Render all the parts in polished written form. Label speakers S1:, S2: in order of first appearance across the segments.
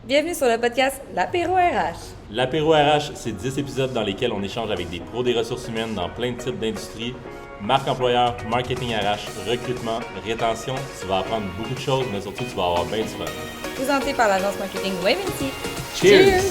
S1: Bienvenue sur le podcast L'Apéro RH.
S2: L'Apéro RH, c'est 10 épisodes dans lesquels on échange avec des pros des ressources humaines dans plein de types d'industries. Marque employeur, marketing RH, recrutement, rétention. Tu vas apprendre beaucoup de choses, mais surtout, tu vas avoir bien du fun.
S1: Présenté par l'agence marketing Waventy.
S2: Cheers!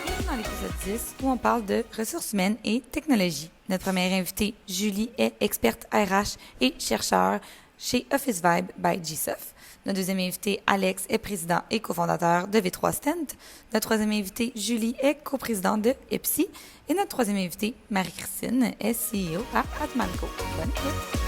S1: Bienvenue dans l'épisode 10 où on parle de ressources humaines et technologie. Notre première invitée, Julie, est experte RH et chercheur chez Office Vibe by GSoft. Notre deuxième invité, Alex, est président et cofondateur de V3 Stent. Notre troisième invité, Julie, est coprésidente de EPSI. Et notre troisième invitée, Marie-Christine, est CEO à Atmanco. Bonne écoute!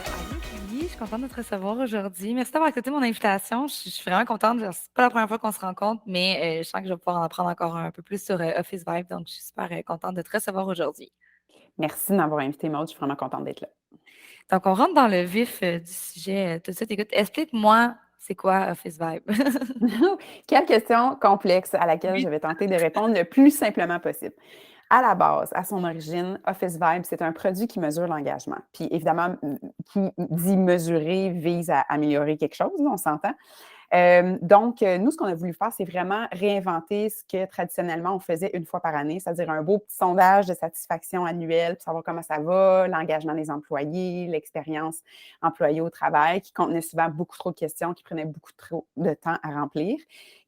S1: Allô, Julie, je suis contente de te recevoir aujourd'hui. Merci d'avoir accepté mon invitation. Je suis vraiment contente. C'est pas la première fois qu'on se rencontre, mais je sens que je vais pouvoir en apprendre encore un peu plus sur Office Vibe. Donc, je suis super contente de te recevoir aujourd'hui.
S3: Merci de m'avoir invité, Maud. Je suis vraiment contente d'être là.
S1: Donc, on rentre dans le vif du sujet tout de suite. Écoute, explique-moi, c'est quoi Office Vibe?
S3: Quelle question complexe à laquelle je vais tenter de répondre le plus simplement possible. À la base, à son origine, Office Vibe, c'est un produit qui mesure l'engagement. Puis évidemment, qui dit mesurer vise à améliorer quelque chose, on s'entend. Donc, nous, ce qu'on a voulu faire, c'est vraiment réinventer ce que traditionnellement on faisait une fois par année, c'est-à-dire un beau petit sondage de satisfaction annuel pour savoir comment ça va, l'engagement des employés, l'expérience employée au travail, qui contenait souvent beaucoup trop de questions, qui prenaient beaucoup trop de temps à remplir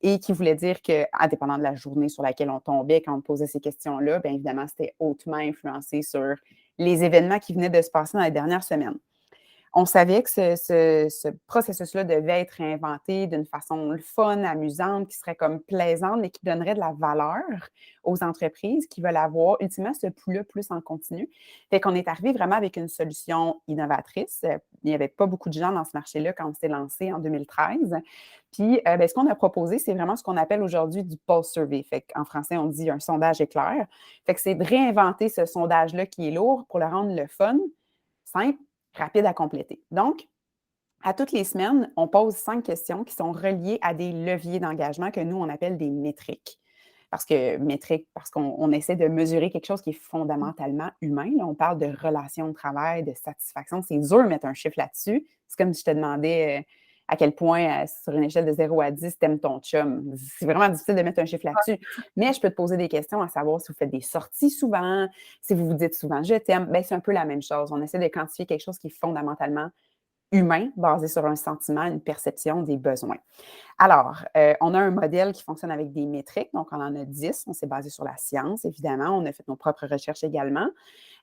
S3: et qui voulait dire que, indépendamment de la journée sur laquelle on tombait quand on posait ces questions-là, bien évidemment, c'était hautement influencé sur les événements qui venaient de se passer dans les dernières semaines. On savait que ce processus-là devait être réinventé d'une façon fun, amusante, qui serait comme plaisante, mais qui donnerait de la valeur aux entreprises qui veulent avoir ultimement ce pouls-là plus en continu. Fait qu'on est arrivé vraiment avec une solution innovatrice. Il n'y avait pas beaucoup de gens dans ce marché-là quand on s'est lancé en 2013. Puis, ce qu'on a proposé, c'est vraiment ce qu'on appelle aujourd'hui du pulse survey. Fait qu'en français, on dit un sondage éclair. Fait que c'est de réinventer ce sondage-là qui est lourd pour le rendre le fun, simple, rapide à compléter. Donc, à toutes les semaines, on pose 5 questions qui sont reliées à des leviers d'engagement que nous, on appelle des métriques. Parce qu'on essaie de mesurer quelque chose qui est fondamentalement humain. Là, on parle de relations de travail, de satisfaction. C'est dur de mettre un chiffre là-dessus. C'est comme si je te demandais à quel point, sur une échelle de 0 à 10, t'aimes ton chum. C'est vraiment difficile de mettre un chiffre là-dessus. Mais je peux te poser des questions à savoir si vous faites des sorties souvent, si vous vous dites souvent je t'aime. Bien, c'est un peu la même chose. On essaie de quantifier quelque chose qui est fondamentalement humain, basé sur un sentiment, une perception des besoins. Alors, on a un modèle qui fonctionne avec des métriques, donc on en a 10. On s'est basé sur la science, évidemment. On a fait nos propres recherches également.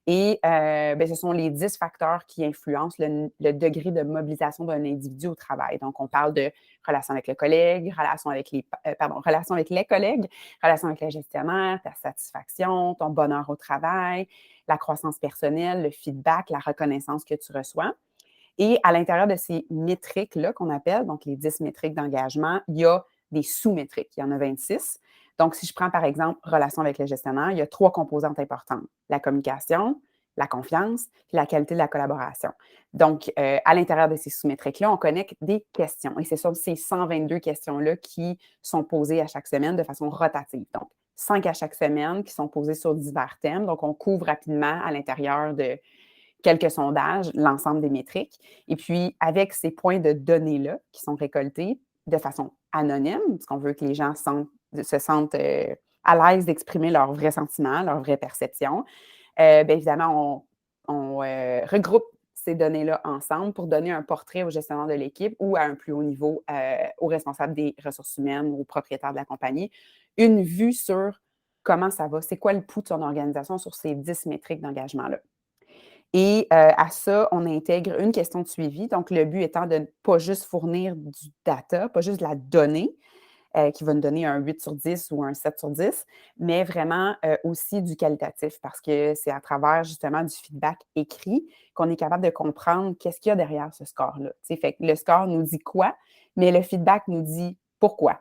S3: Et ce sont les 10 facteurs qui influencent le degré de mobilisation d'un individu au travail. Donc, on parle de relation avec le collègue, relation avec les collègues, relation avec le gestionnaire, ta satisfaction, ton bonheur au travail, la croissance personnelle, le feedback, la reconnaissance que tu reçois. Et à l'intérieur de ces métriques-là qu'on appelle, donc les 10 métriques d'engagement, il y a des sous-métriques. Il y en a 26. Donc, si je prends par exemple relation avec le gestionnaire, il y a 3 composantes importantes: la communication, la confiance et la qualité de la collaboration. Donc, à l'intérieur de ces sous-métriques-là, on connecte des questions. Et ce sont ces 122 questions-là qui sont posées à chaque semaine de façon rotative. Donc, 5 à chaque semaine qui sont posées sur divers thèmes. Donc, on couvre rapidement à l'intérieur de quelques sondages, l'ensemble des métriques. Et puis, avec ces points de données-là qui sont récoltés de façon anonyme, parce qu'on veut que les gens se sentent à l'aise d'exprimer leurs vrais sentiments, leurs vraies perceptions, bien évidemment, on regroupe ces données-là ensemble pour donner un portrait au gestionnaire de l'équipe ou à un plus haut niveau, au responsable des ressources humaines ou au propriétaire de la compagnie, une vue sur comment ça va, c'est quoi le pouls de son organisation sur ces 10 métriques d'engagement-là. Et à ça, on intègre une question de suivi. Donc, le but étant de ne pas juste fournir du data, pas juste de la donnée, qui va nous donner un 8 sur 10 ou un 7 sur 10, mais vraiment aussi du qualitatif, parce que c'est à travers justement du feedback écrit qu'on est capable de comprendre qu'est-ce qu'il y a derrière ce score-là. Fait que le score nous dit quoi, mais le feedback nous dit pourquoi.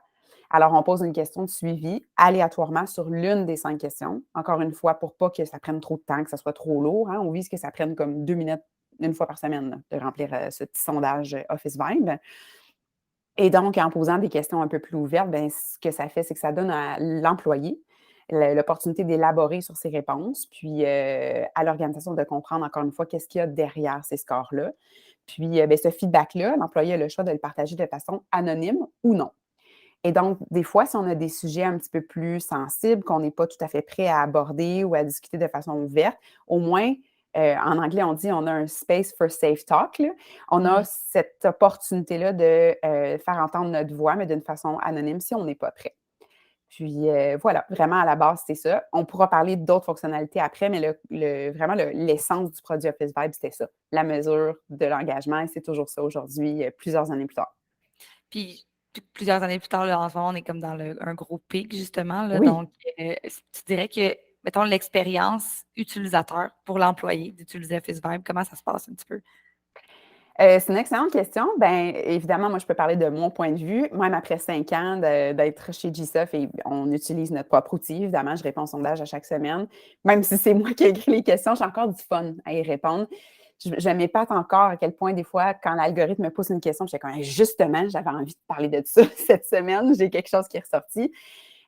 S3: Alors, on pose une question de suivi aléatoirement sur l'une des 5 questions. Encore une fois, pour pas que ça prenne trop de temps, que ça soit trop lourd. Hein, on vise que ça prenne comme 2 minutes une fois par semaine là, de remplir ce petit sondage Office Vibe. Et donc, en posant des questions un peu plus ouvertes, bien, ce que ça fait, c'est que ça donne à l'employé l'opportunité d'élaborer sur ces réponses, puis à l'organisation de comprendre, encore une fois, qu'est-ce qu'il y a derrière ces scores-là. Puis, ce feedback-là, l'employé a le choix de le partager de façon anonyme ou non. Et donc, des fois, si on a des sujets un petit peu plus sensibles qu'on n'est pas tout à fait prêt à aborder ou à discuter de façon ouverte, au moins, en anglais, on dit on a un space for safe talk. Là. On a cette opportunité-là de faire entendre notre voix, mais d'une façon anonyme si on n'est pas prêt. Puis voilà, vraiment à la base, c'est ça. On pourra parler d'autres fonctionnalités après, mais vraiment l'essence du produit Office Vibe, c'était ça, la mesure de l'engagement. Et c'est toujours ça aujourd'hui, plusieurs années plus tard.
S1: Puis, plusieurs années plus tard, là, en ce moment, on est comme dans un gros pic, justement. Là,
S3: Oui.
S1: donc, tu dirais que, mettons, l'expérience utilisateur pour l'employé d'utiliser Office Vibe, comment ça se passe un petit peu?
S3: C'est une excellente question. Bien, évidemment, moi, je peux parler de mon point de vue. Même après 5 ans d'être chez GSoft et on utilise notre propre outil, évidemment, je réponds au sondage à chaque semaine. Même si c'est moi qui ai écrit les questions, j'ai encore du fun à y répondre. Je m'épate encore à quel point, des fois, quand l'algorithme me pose une question, je suis comme, justement, j'avais envie de parler de ça cette semaine, j'ai quelque chose qui est ressorti.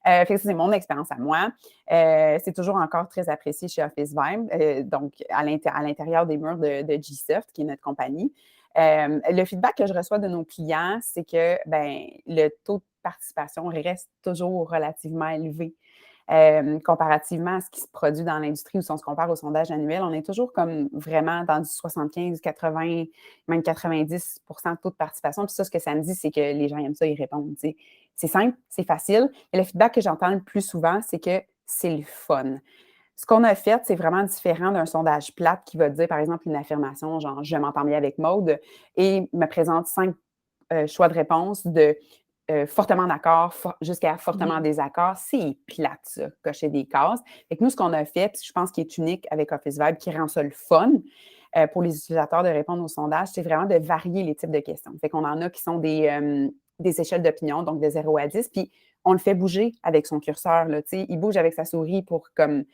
S3: Fait que c'est mon expérience à moi. C'est toujours encore très apprécié chez Office Vibe, donc à l'intérieur des murs de GSoft, qui est notre compagnie. Le feedback que je reçois de nos clients, c'est que le taux de participation reste toujours relativement élevé. Comparativement à ce qui se produit dans l'industrie ou si on se compare au sondage annuel, on est toujours comme vraiment dans du 75, 80, même 90 de taux de participation. Puis ça, ce que ça me dit, c'est que les gens aiment ça, ils répondent. T'sais. C'est simple, c'est facile. Et le feedback que j'entends le plus souvent, c'est que c'est le fun. Ce qu'on a fait, c'est vraiment différent d'un sondage plate qui va dire, par exemple, une affirmation, genre « je m'entends bien avec Maude » et me présente 5 choix de réponse de fortement d'accord jusqu'à fortement désaccord. C'est plate, ça, cocher des cases. Fait que nous, ce qu'on a fait, je pense qu'il est unique avec Office Vibe, qui rend ça le fun pour les utilisateurs de répondre au sondage, c'est vraiment de varier les types de questions. Fait qu'on en a qui sont des échelles d'opinion, donc de 0 à 10, puis on le fait bouger avec son curseur. Là, il bouge avec sa souris pour comme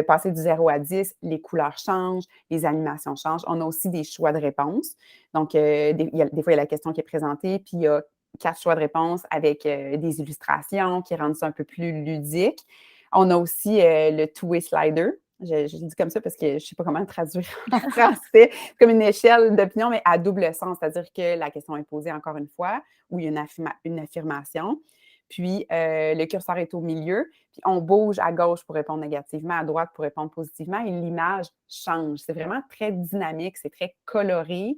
S3: passer du 0 à 10, les couleurs changent, les animations changent. On a aussi des choix de réponse. Donc, des fois, il y a la question qui est présentée, puis il y a 4 choix de réponse avec des illustrations qui rendent ça un peu plus ludique. On a aussi le two-way slider. Je le dis comme ça parce que je ne sais pas comment le traduire en français. C'est comme une échelle d'opinion, mais à double sens, c'est-à-dire que la question est posée encore une fois, où il y a une affirmation. Puis, le curseur est au milieu, puis on bouge à gauche pour répondre négativement, à droite pour répondre positivement, et l'image change. C'est vraiment très dynamique, c'est très coloré.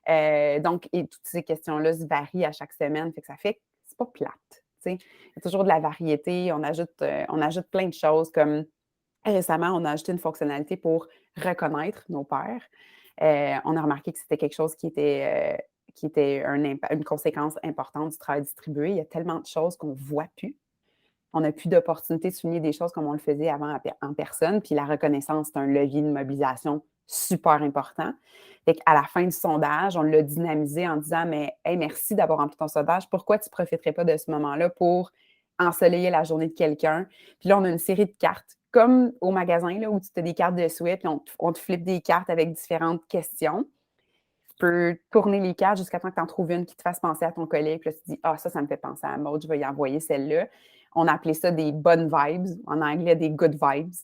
S3: Donc, et toutes ces questions-là se varient à chaque semaine, fait que ça fait que c'est pas plate. Il y a toujours de la variété, on ajoute plein de choses, comme récemment, on a ajouté une fonctionnalité pour reconnaître nos pairs. On a remarqué que c'était quelque chose qui était une conséquence importante du travail distribué. Il y a tellement de choses qu'on ne voit plus. On n'a plus d'opportunité de souligner des choses comme on le faisait avant en personne. Puis la reconnaissance, c'est un levier de mobilisation super important. Fait qu'à la fin du sondage, on l'a dynamisé en disant, mais hey, merci d'avoir rempli ton sondage. Pourquoi tu ne profiterais pas de ce moment-là pour ensoleiller la journée de quelqu'un? Puis là, on a une série de cartes, comme au magasin, là, où tu as des cartes de souhait, puis on te flippe des cartes avec différentes questions. Tu peux tourner les cartes jusqu'à temps que tu en trouves une qui te fasse penser à ton collègue. Puis là, tu te dis, ah, ça me fait penser à Maud, je vais y envoyer celle-là. On a appelé ça des bonnes vibes, en anglais des good vibes.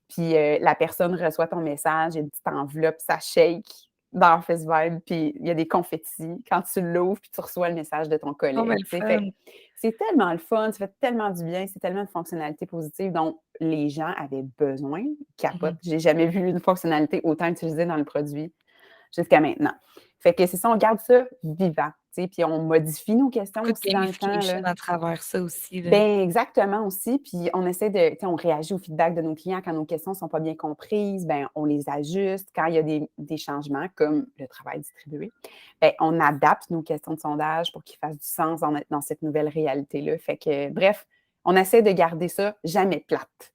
S3: Puis la personne reçoit ton message, il y a une petite enveloppe, ça shake dans Office Vibe, puis il y a des confettis quand tu l'ouvres, puis tu reçois le message de ton
S1: Oh, mais
S3: collègue.
S1: le fun.
S3: C'est tellement le fun, ça fait tellement du bien, c'est tellement de fonctionnalités positives dont les gens avaient besoin. Capote, j'ai jamais vu une fonctionnalité autant utilisée dans le produit jusqu'à maintenant. Fait que c'est ça, on garde ça vivant, puis on modifie nos questions
S1: Beaucoup de
S3: aussi dans le temps.
S1: gamification
S3: Là.
S1: à travers ça aussi. Là.
S3: Bien, exactement aussi. Puis on essaie on réagit au feedback de nos clients quand nos questions ne sont pas bien comprises, bien, on les ajuste. Quand il y a des changements, comme le travail distribué, bien, on adapte nos questions de sondage pour qu'ils fassent du sens dans cette nouvelle réalité-là. Fait que, bref, on essaie de garder ça jamais plate.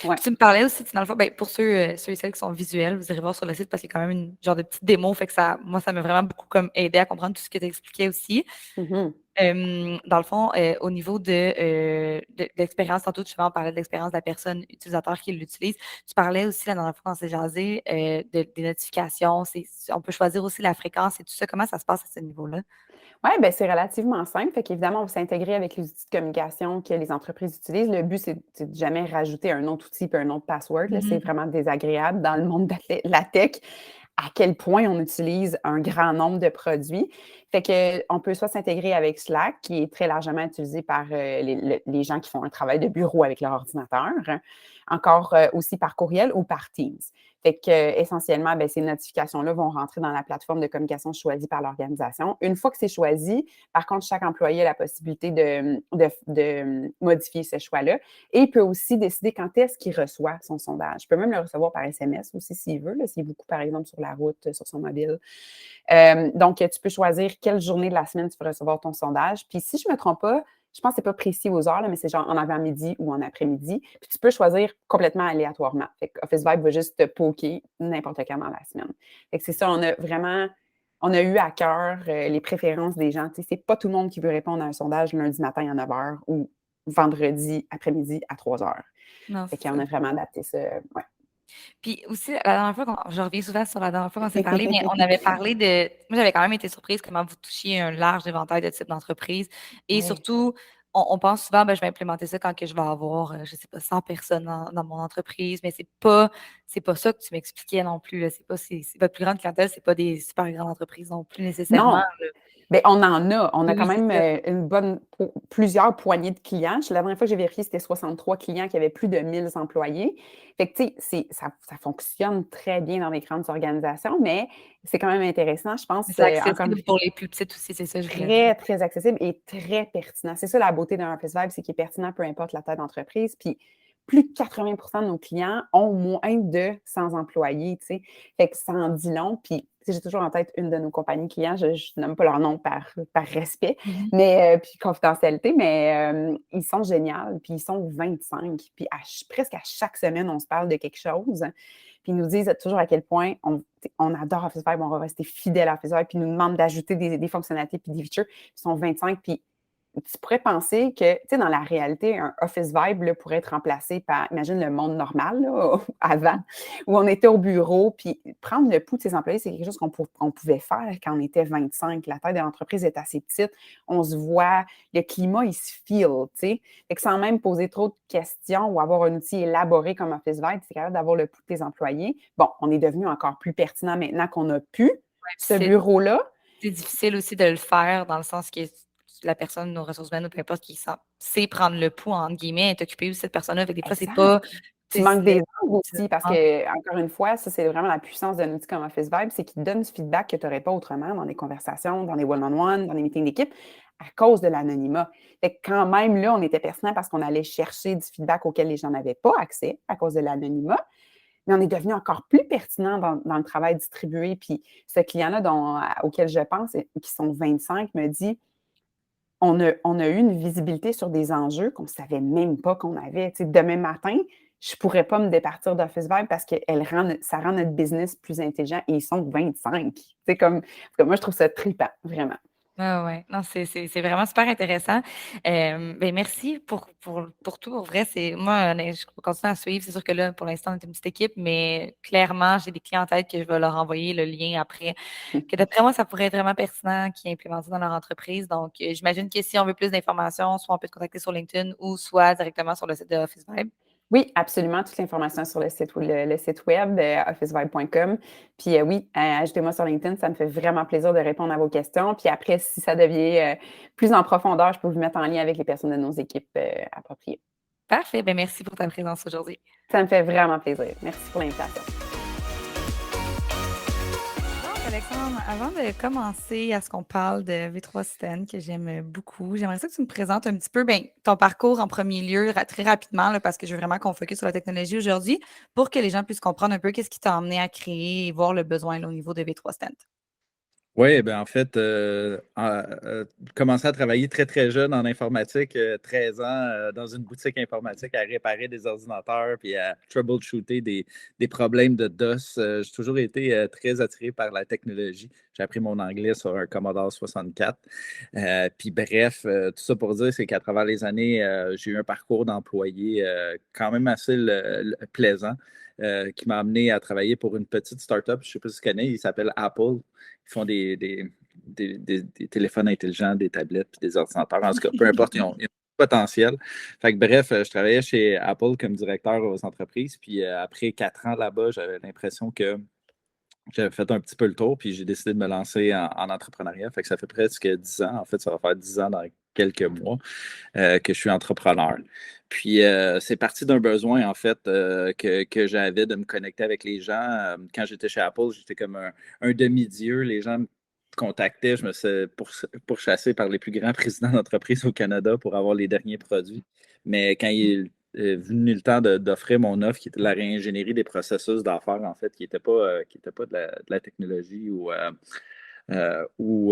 S3: Ouais.
S1: Puis tu me parlais aussi, dans le fond, pour ceux et celles qui sont visuels, vous irez voir sur le site parce qu'il y a quand même une genre de petite démo. Fait que moi, ça m'a vraiment beaucoup comme aidé à comprendre tout ce que tu expliquais aussi. Dans le fond, au niveau de l'expérience, tantôt, tu parlais de l'expérience de la personne utilisateur qui l'utilise. Tu parlais aussi, la dernière fois, quand on s'est jasé, des notifications. On peut choisir aussi la fréquence et tout ça. Comment ça se passe à ce niveau-là?
S3: Oui, ben c'est relativement simple. Fait qu'évidemment, on va s'intégrer avec les outils de communication que les entreprises utilisent. Le but, c'est de jamais rajouter un autre outil et un autre password, là. C'est
S1: Mhm.
S3: vraiment désagréable dans le monde de la tech à quel point on utilise un grand nombre de produits. Fait que on peut soit s'intégrer avec Slack, qui est très largement utilisé par les gens qui font un travail de bureau avec leur ordinateur, hein. Encore aussi par courriel ou par Teams. Fait que, essentiellement, ben, ces notifications-là vont rentrer dans la plateforme de communication choisie par l'organisation. Une fois que c'est choisi, par contre, chaque employé a la possibilité de modifier ce choix-là et il peut aussi décider quand est-ce qu'il reçoit son sondage. Il peut même le recevoir par SMS aussi s'il veut, là, s'il est beaucoup, par exemple, sur la route, sur son mobile. Donc, tu peux choisir quelle journée de la semaine tu veux recevoir ton sondage. Puis, si je ne me trompe pas, je pense que ce n'est pas précis aux heures, là, mais c'est genre en avant-midi ou en après-midi. Puis, tu peux choisir complètement aléatoirement. Fait que Office Vibe va juste te poker n'importe quand dans la semaine. Fait que c'est ça, on a eu à cœur les préférences des gens. Tu sais, c'est pas tout le monde qui veut répondre à un sondage lundi matin à 9 h ou vendredi après-midi à 3 h.
S1: Non,
S3: Fait
S1: c'est
S3: qu'on
S1: ça.
S3: a vraiment adapté ça. Ouais.
S1: Puis aussi, la dernière fois, je reviens souvent sur la dernière fois qu'on s'est parlé, mais on avait parlé de. Moi, j'avais quand même été surprise comment vous touchiez un large éventail de types d'entreprises. Et
S3: Ouais.
S1: surtout, on pense souvent, ben, je vais implémenter ça quand que je vais avoir, je ne sais pas, 100 personnes dans mon entreprise, mais c'est pas ça que tu m'expliquais non plus, là. C'est pas, votre plus grande clientèle, c'est pas des super grandes entreprises non plus nécessairement,
S3: Non,
S1: là.
S3: bien, on en a. On a
S1: Oui,
S3: quand
S1: oui,
S3: même
S1: c'est ça.
S3: plusieurs poignées de clients. La dernière fois que j'ai vérifié, c'était 63 clients qui avaient plus de 1000 employés. Fait que, tu sais, ça fonctionne très bien dans les grandes organisations, mais c'est quand même intéressant, je
S1: Mais
S3: pense,
S1: c'est
S3: encore une
S1: accessible
S3: fois,
S1: pour les plus petites aussi, c'est ça que je voulais dire.
S3: très, très accessible et très pertinent. C'est ça la beauté d'un Office Vibe, c'est qu'il est pertinent peu importe la taille d'entreprise. Puis, plus de 80 de nos clients ont moins de 100 employés, tu sais. Fait que ça en dit long. Puis, tu sais, j'ai toujours en tête une de nos compagnies clients, je nomme pas leur nom par respect,
S1: Mhm.
S3: mais puis confidentialité, mais ils sont géniaux, puis ils sont 25. Puis presque à chaque semaine, on se parle de quelque chose. Puis ils nous disent toujours à quel point on adore Office Vibe, on va rester fidèle à Office Vibe, puis ils nous demandent d'ajouter des fonctionnalités puis des features. Ils sont 25, puis tu pourrais penser que, tu sais, dans la réalité, un Office Vibe là, pourrait être remplacé par, imagine le monde normal, là, avant, où on était au bureau, puis prendre le pouls de ses employés, c'est quelque chose qu'on pouvait faire quand on était 25. La taille de l'entreprise est assez petite, on se voit, le climat, il se feel, tu sais. Fait que sans même poser trop de questions ou avoir un outil élaboré comme Office Vibe, c'est capable d'avoir le pouls de tes employés. Bon, on est devenu encore plus pertinent maintenant qu'on a pu ce
S1: Puis
S3: bureau-là.
S1: c'est difficile aussi de le faire dans le sens que la personne, nos ressources humaines ou peu importe, qui sait prendre le pouls, entre guillemets, est occupée aussi cette personne-là. Fait que des fois, c'est pas.
S3: Exact. Tu
S1: Tu sais,
S3: manques des angles
S1: c'est
S3: aussi parce que, encore une fois, ça, c'est vraiment la puissance d'un outil comme Office Vibe, c'est qu'il te donne du feedback que tu n'aurais pas autrement dans des conversations, dans des one-on-one, dans des meetings d'équipe, à cause de l'anonymat. Fait que quand même, là, on était pertinent parce qu'on allait chercher du feedback auquel les gens n'avaient pas accès à cause de l'anonymat, mais on est devenu encore plus pertinent dans le travail distribué. Puis ce client-là auquel je pense, qui sont 25, me dit on a eu une visibilité sur des enjeux qu'on ne savait même pas qu'on avait. Tu sais, demain matin, je ne pourrais pas me départir d'Office Vibe parce que ça rend notre business plus intelligent et ils sont 25. C'est comme moi, je trouve ça trippant, vraiment.
S1: Ouais, ouais. Non, c'est vraiment super intéressant. Ben merci pour tout. Pour vrai, moi, je continue à suivre. C'est sûr que là, pour l'instant, on est une petite équipe, mais clairement, j'ai des clients en tête que je vais leur envoyer le lien après. Que d'après moi, ça pourrait être vraiment pertinent qu'ils implémentent ça dans leur entreprise. Donc, j'imagine que si on veut plus d'informations, soit on peut te contacter sur LinkedIn ou soit directement sur le site de Office Vibe.
S3: Oui, absolument. Toute l'information sur le site web, officevibe.com. Puis oui, ajoutez-moi sur LinkedIn, ça me fait vraiment plaisir de répondre à vos questions. Puis après, si ça devient plus en profondeur, je peux vous mettre en lien avec les personnes de nos équipes appropriées.
S1: Parfait. Ben merci pour ta présence aujourd'hui.
S3: Ça me fait vraiment plaisir. Merci pour l'invitation.
S1: Donc, Alexandre, avant de commencer à ce qu'on parle de V3 Citen, que j'aime beaucoup, j'aimerais ça que tu me présentes un petit peu ton parcours en premier lieu, très rapidement, là, parce que je veux vraiment qu'on focus sur la technologie aujourd'hui, pour que les gens puissent comprendre un peu qu'est-ce qui t'a emmené à créer et voir le besoin là, au niveau de V3 Citen.
S4: Oui, ben en fait, commencé à travailler très, très jeune en informatique, 13 ans, dans une boutique informatique à réparer des ordinateurs puis à troubleshooter des problèmes de DOS. J'ai toujours été très attiré par la technologie. J'ai appris mon anglais sur un Commodore 64. Puis bref, tout ça pour dire, c'est qu'à travers les années, j'ai eu un parcours d'employé quand même assez plaisant. qui m'a amené à travailler pour une petite start-up, je ne sais pas si tu connais, il s'appelle Apple. Ils font des téléphones intelligents, des tablettes puis des ordinateurs. En tout cas, peu importe, ils ont du potentiel. Fait que, bref, je travaillais chez Apple comme directeur aux entreprises. Puis après 4 ans là-bas, j'avais l'impression que j'avais fait un petit peu le tour, puis j'ai décidé de me lancer en entrepreneuriat. Fait que ça fait presque 10 ans. En fait, ça va faire 10 ans dans quelques mois que je suis entrepreneur. Puis c'est parti d'un besoin, en fait, que j'avais de me connecter avec les gens. Quand j'étais chez Apple, j'étais comme un demi-dieu. Les gens me contactaient, je me suis pourchassé par les plus grands présidents d'entreprise au Canada pour avoir les derniers produits. Mais quand il est venu le temps d'offrir mon offre, qui était la réingénierie des processus d'affaires, en fait, qui n'était pas de la technologie ou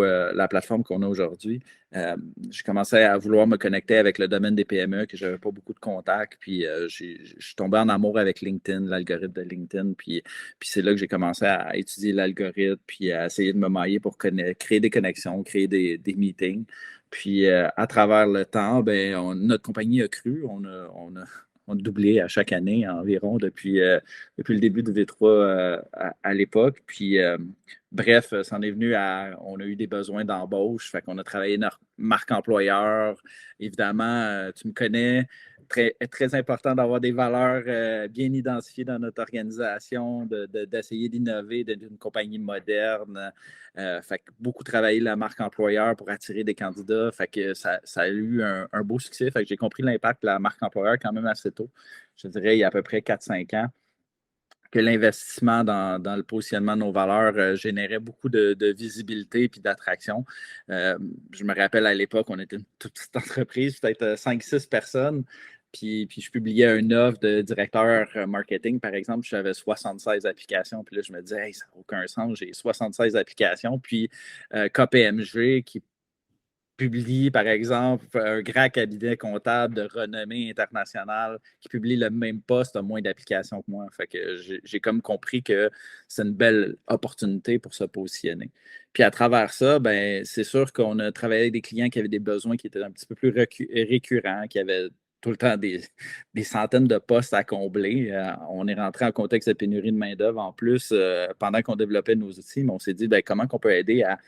S4: la plateforme qu'on a aujourd'hui, je commençais à vouloir me connecter avec le domaine des PME, que je n'avais pas beaucoup de contacts. Puis je suis tombé en amour avec LinkedIn, l'algorithme de LinkedIn. Puis c'est là que j'ai commencé à étudier l'algorithme, puis à essayer de me mailler pour créer des connexions, créer des meetings. Puis à travers le temps, ben, notre compagnie a cru. On a doublé à chaque année environ depuis le début de V3 à l'époque. Puis bref, c'en est venu on a eu des besoins d'embauche, fait qu'on a travaillé notre marque employeur. Évidemment, tu me connais, très, très important d'avoir des valeurs bien identifiées dans notre organisation, d'essayer d'innover, d'être une compagnie moderne. Fait que beaucoup travaillé la marque employeur pour attirer des candidats. Fait que ça a eu un beau succès. Fait que j'ai compris l'impact de la marque employeur quand même assez tôt. Je dirais il y a à peu près 4-5 ans que l'investissement dans le positionnement de nos valeurs générait beaucoup de visibilité et d'attraction. Je me rappelle à l'époque, on était une toute petite entreprise, peut-être 5-6 personnes. Puis je publiais une offre de directeur marketing, par exemple, j'avais 76 applications. Puis là, je me disais, hey, ça n'a aucun sens, j'ai 76 applications. Puis KPMG, qui publie, par exemple, un grand cabinet comptable de renommée internationale qui publie le même poste a moins d'applications que moi. Fait que j'ai comme compris que c'est une belle opportunité pour se positionner. Puis à travers ça, ben, c'est sûr qu'on a travaillé avec des clients qui avaient des besoins qui étaient un petit peu plus récurrents, qui avaient tout le temps des centaines de postes à combler. On est rentré en contexte de pénurie de main-d'œuvre en plus pendant qu'on développait nos outils, mais on s'est dit ben, comment on peut aider à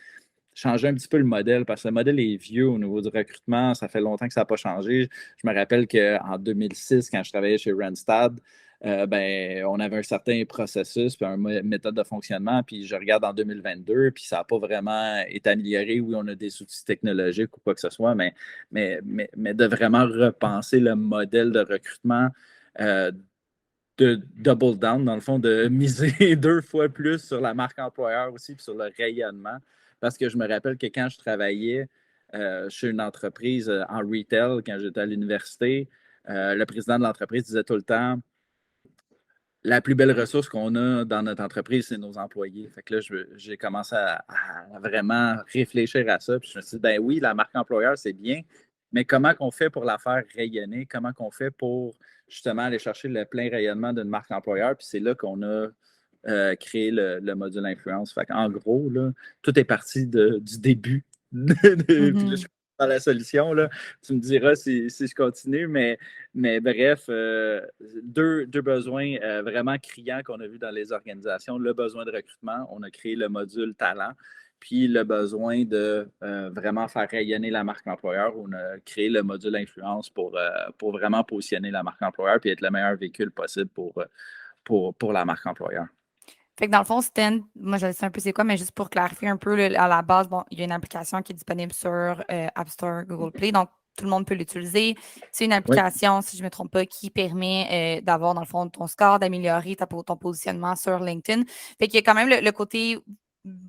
S4: changer un petit peu le modèle, parce que le modèle est vieux au niveau du recrutement. Ça fait longtemps que ça n'a pas changé. Je me rappelle qu'en 2006, quand je travaillais chez Randstad, ben, on avait un certain processus puis une méthode de fonctionnement. Puis je regarde en 2022, puis ça n'a pas vraiment été amélioré. Oui, on a des outils technologiques ou quoi que ce soit, mais de vraiment repenser le modèle de recrutement, de double down, dans le fond, de miser 2 fois plus sur la marque employeur aussi, puis sur le rayonnement. Parce que je me rappelle que quand je travaillais chez une entreprise en retail, quand j'étais à l'université, le président de l'entreprise disait tout le temps la plus belle ressource qu'on a dans notre entreprise, c'est nos employés. Fait que là, j'ai commencé à vraiment réfléchir à ça. Puis je me suis dit, ben oui, la marque employeur, c'est bien, mais comment qu'on fait pour la faire rayonner? Comment qu'on fait pour justement aller chercher le plein rayonnement d'une marque employeur? Puis c'est là qu'on a créé le module influence. Fait en gros, là, tout est parti du début. Puis là, je suis dans la solution. Là. Tu me diras si je continue, mais bref, deux besoins vraiment criants qu'on a vus dans les organisations. Le besoin de recrutement, on a créé le module talent, puis le besoin de vraiment faire rayonner la marque employeur, on a créé le module influence pour vraiment positionner la marque employeur puis être le meilleur véhicule possible pour la marque employeur.
S1: Fait que dans le fond, Sten, moi je sais un peu c'est quoi, mais juste pour clarifier un peu, là, à la base, bon, il y a une application qui est disponible sur App Store, Google Play, donc tout le monde peut l'utiliser. C'est une application, si je ne me trompe pas, qui permet d'avoir, dans le fond, ton score, d'améliorer ton positionnement sur LinkedIn. Fait qu'il y a quand même le côté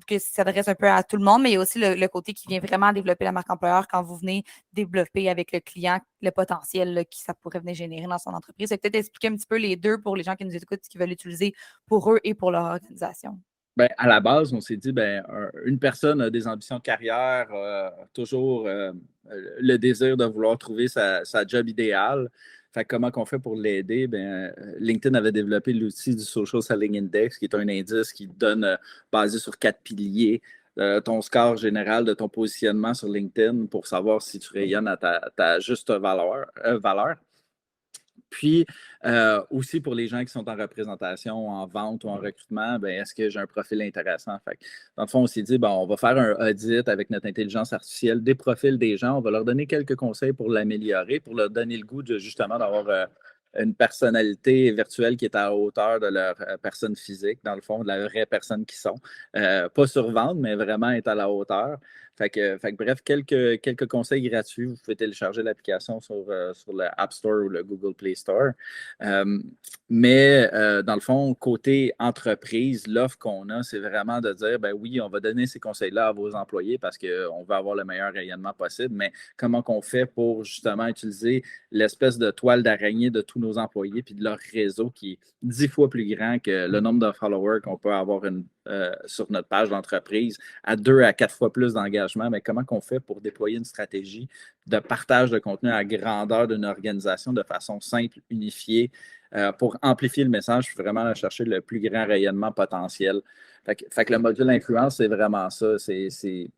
S1: que ça s'adresse un peu à tout le monde, mais il y a aussi le côté qui vient vraiment développer la marque employeur quand vous venez développer avec le client le potentiel là, ça pourrait venir générer dans son entreprise. Peut-être expliquer un petit peu les deux pour les gens qui nous écoutent, qui veulent l'utiliser pour eux et pour leur organisation.
S4: Ben, à la base, on s'est dit, ben, une personne a des ambitions de carrière, toujours le désir de vouloir trouver sa job idéale. Fait que comment qu'on fait pour l'aider? Ben, LinkedIn avait développé l'outil du Social Selling Index, qui est un indice qui donne, basé sur 4 piliers, ton score général de ton positionnement sur LinkedIn pour savoir si tu rayonnes à ta juste valeur. Puis, aussi pour les gens qui sont en représentation, en vente ou en recrutement, ben, est-ce que j'ai un profil intéressant? Fait que, dans le fond, on s'est dit, bon, on va faire un audit avec notre intelligence artificielle des profils des gens. On va leur donner quelques conseils pour l'améliorer, pour leur donner le goût de justement d'avoir une personnalité virtuelle qui est à la hauteur de leur personne physique, dans le fond, de la vraie personne qu'ils sont. Pas survendre, mais vraiment être à la hauteur. Bref, quelques conseils gratuits. Vous pouvez télécharger l'application sur le App Store ou le Google Play Store. Dans le fond, côté entreprise, l'offre qu'on a, c'est vraiment de dire, ben oui, on va donner ces conseils-là à vos employés parce qu'on veut avoir le meilleur rayonnement possible, mais comment qu'on fait pour justement utiliser l'espèce de toile d'araignée de tous nos employés puis de leur réseau qui est 10 fois plus grand que le nombre de followers qu'on peut avoir sur notre page d'entreprise, à 2 à 4 fois plus d'engagement. Mais comment qu'on fait pour déployer une stratégie de partage de contenu à grandeur d'une organisation de façon simple, unifiée, pour amplifier le message, vraiment aller chercher le plus grand rayonnement potentiel. Fait que le module influence, c'est vraiment ça. C'est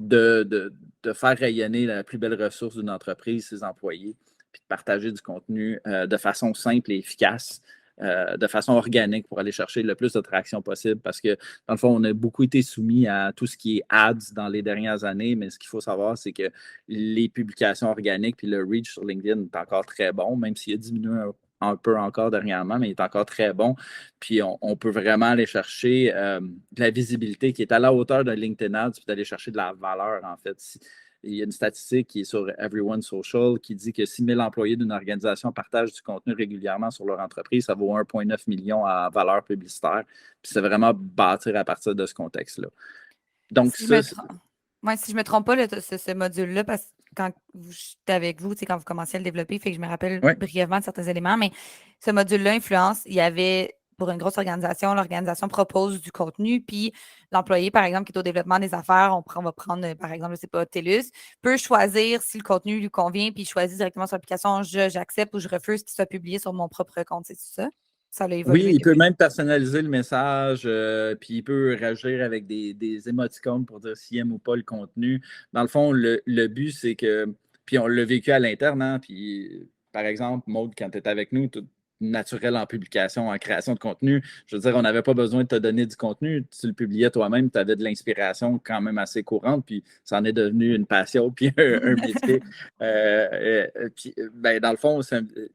S4: de faire rayonner la plus belle ressource d'une entreprise, ses employés, puis de partager du contenu de façon simple et efficace, de façon organique pour aller chercher le plus de traction possible parce que, dans le fond, on a beaucoup été soumis à tout ce qui est ads dans les dernières années, mais ce qu'il faut savoir, c'est que les publications organiques puis le reach sur LinkedIn est encore très bon, même s'il a diminué un peu encore dernièrement, mais il est encore très bon. Puis on peut vraiment aller chercher de la visibilité qui est à la hauteur de LinkedIn Ads, puis d'aller chercher de la valeur, en fait. Il y a une statistique qui est sur Everyone Social qui dit que 6 000 employés d'une organisation partagent du contenu régulièrement sur leur entreprise. Ça vaut 1,9 million à valeur publicitaire. Puis c'est vraiment bâtir à partir de ce contexte-là. Donc,
S1: si je ne me trompe pas, ce module-là, parce que quand j'étais avec vous, quand vous commenciez à le développer, fait que je me rappelle brièvement de certains éléments, mais ce module-là, influence, il y avait, pour une grosse organisation, l'organisation propose du contenu, puis l'employé, par exemple, qui est au développement des affaires, on va prendre, par exemple, je ne sais pas, TELUS, peut choisir si le contenu lui convient, puis il choisit directement sur l'application, j'accepte ou je refuse qu'il soit publié sur mon propre compte, c'est ça? Ça a évolué.
S4: Oui, il peut même personnaliser le message, puis il peut réagir avec des émoticônes pour dire s'il aime ou pas le contenu. Dans le fond, le but, c'est que, puis on l'a vécu à l'interne, hein, puis par exemple, Maud, quand tu étais avec nous, tout naturel en publication, en création de contenu, je veux dire, on n'avait pas besoin de te donner du contenu, tu le publiais toi-même, tu avais de l'inspiration quand même assez courante, puis ça en est devenu une passion, puis un métier. Dans le fond,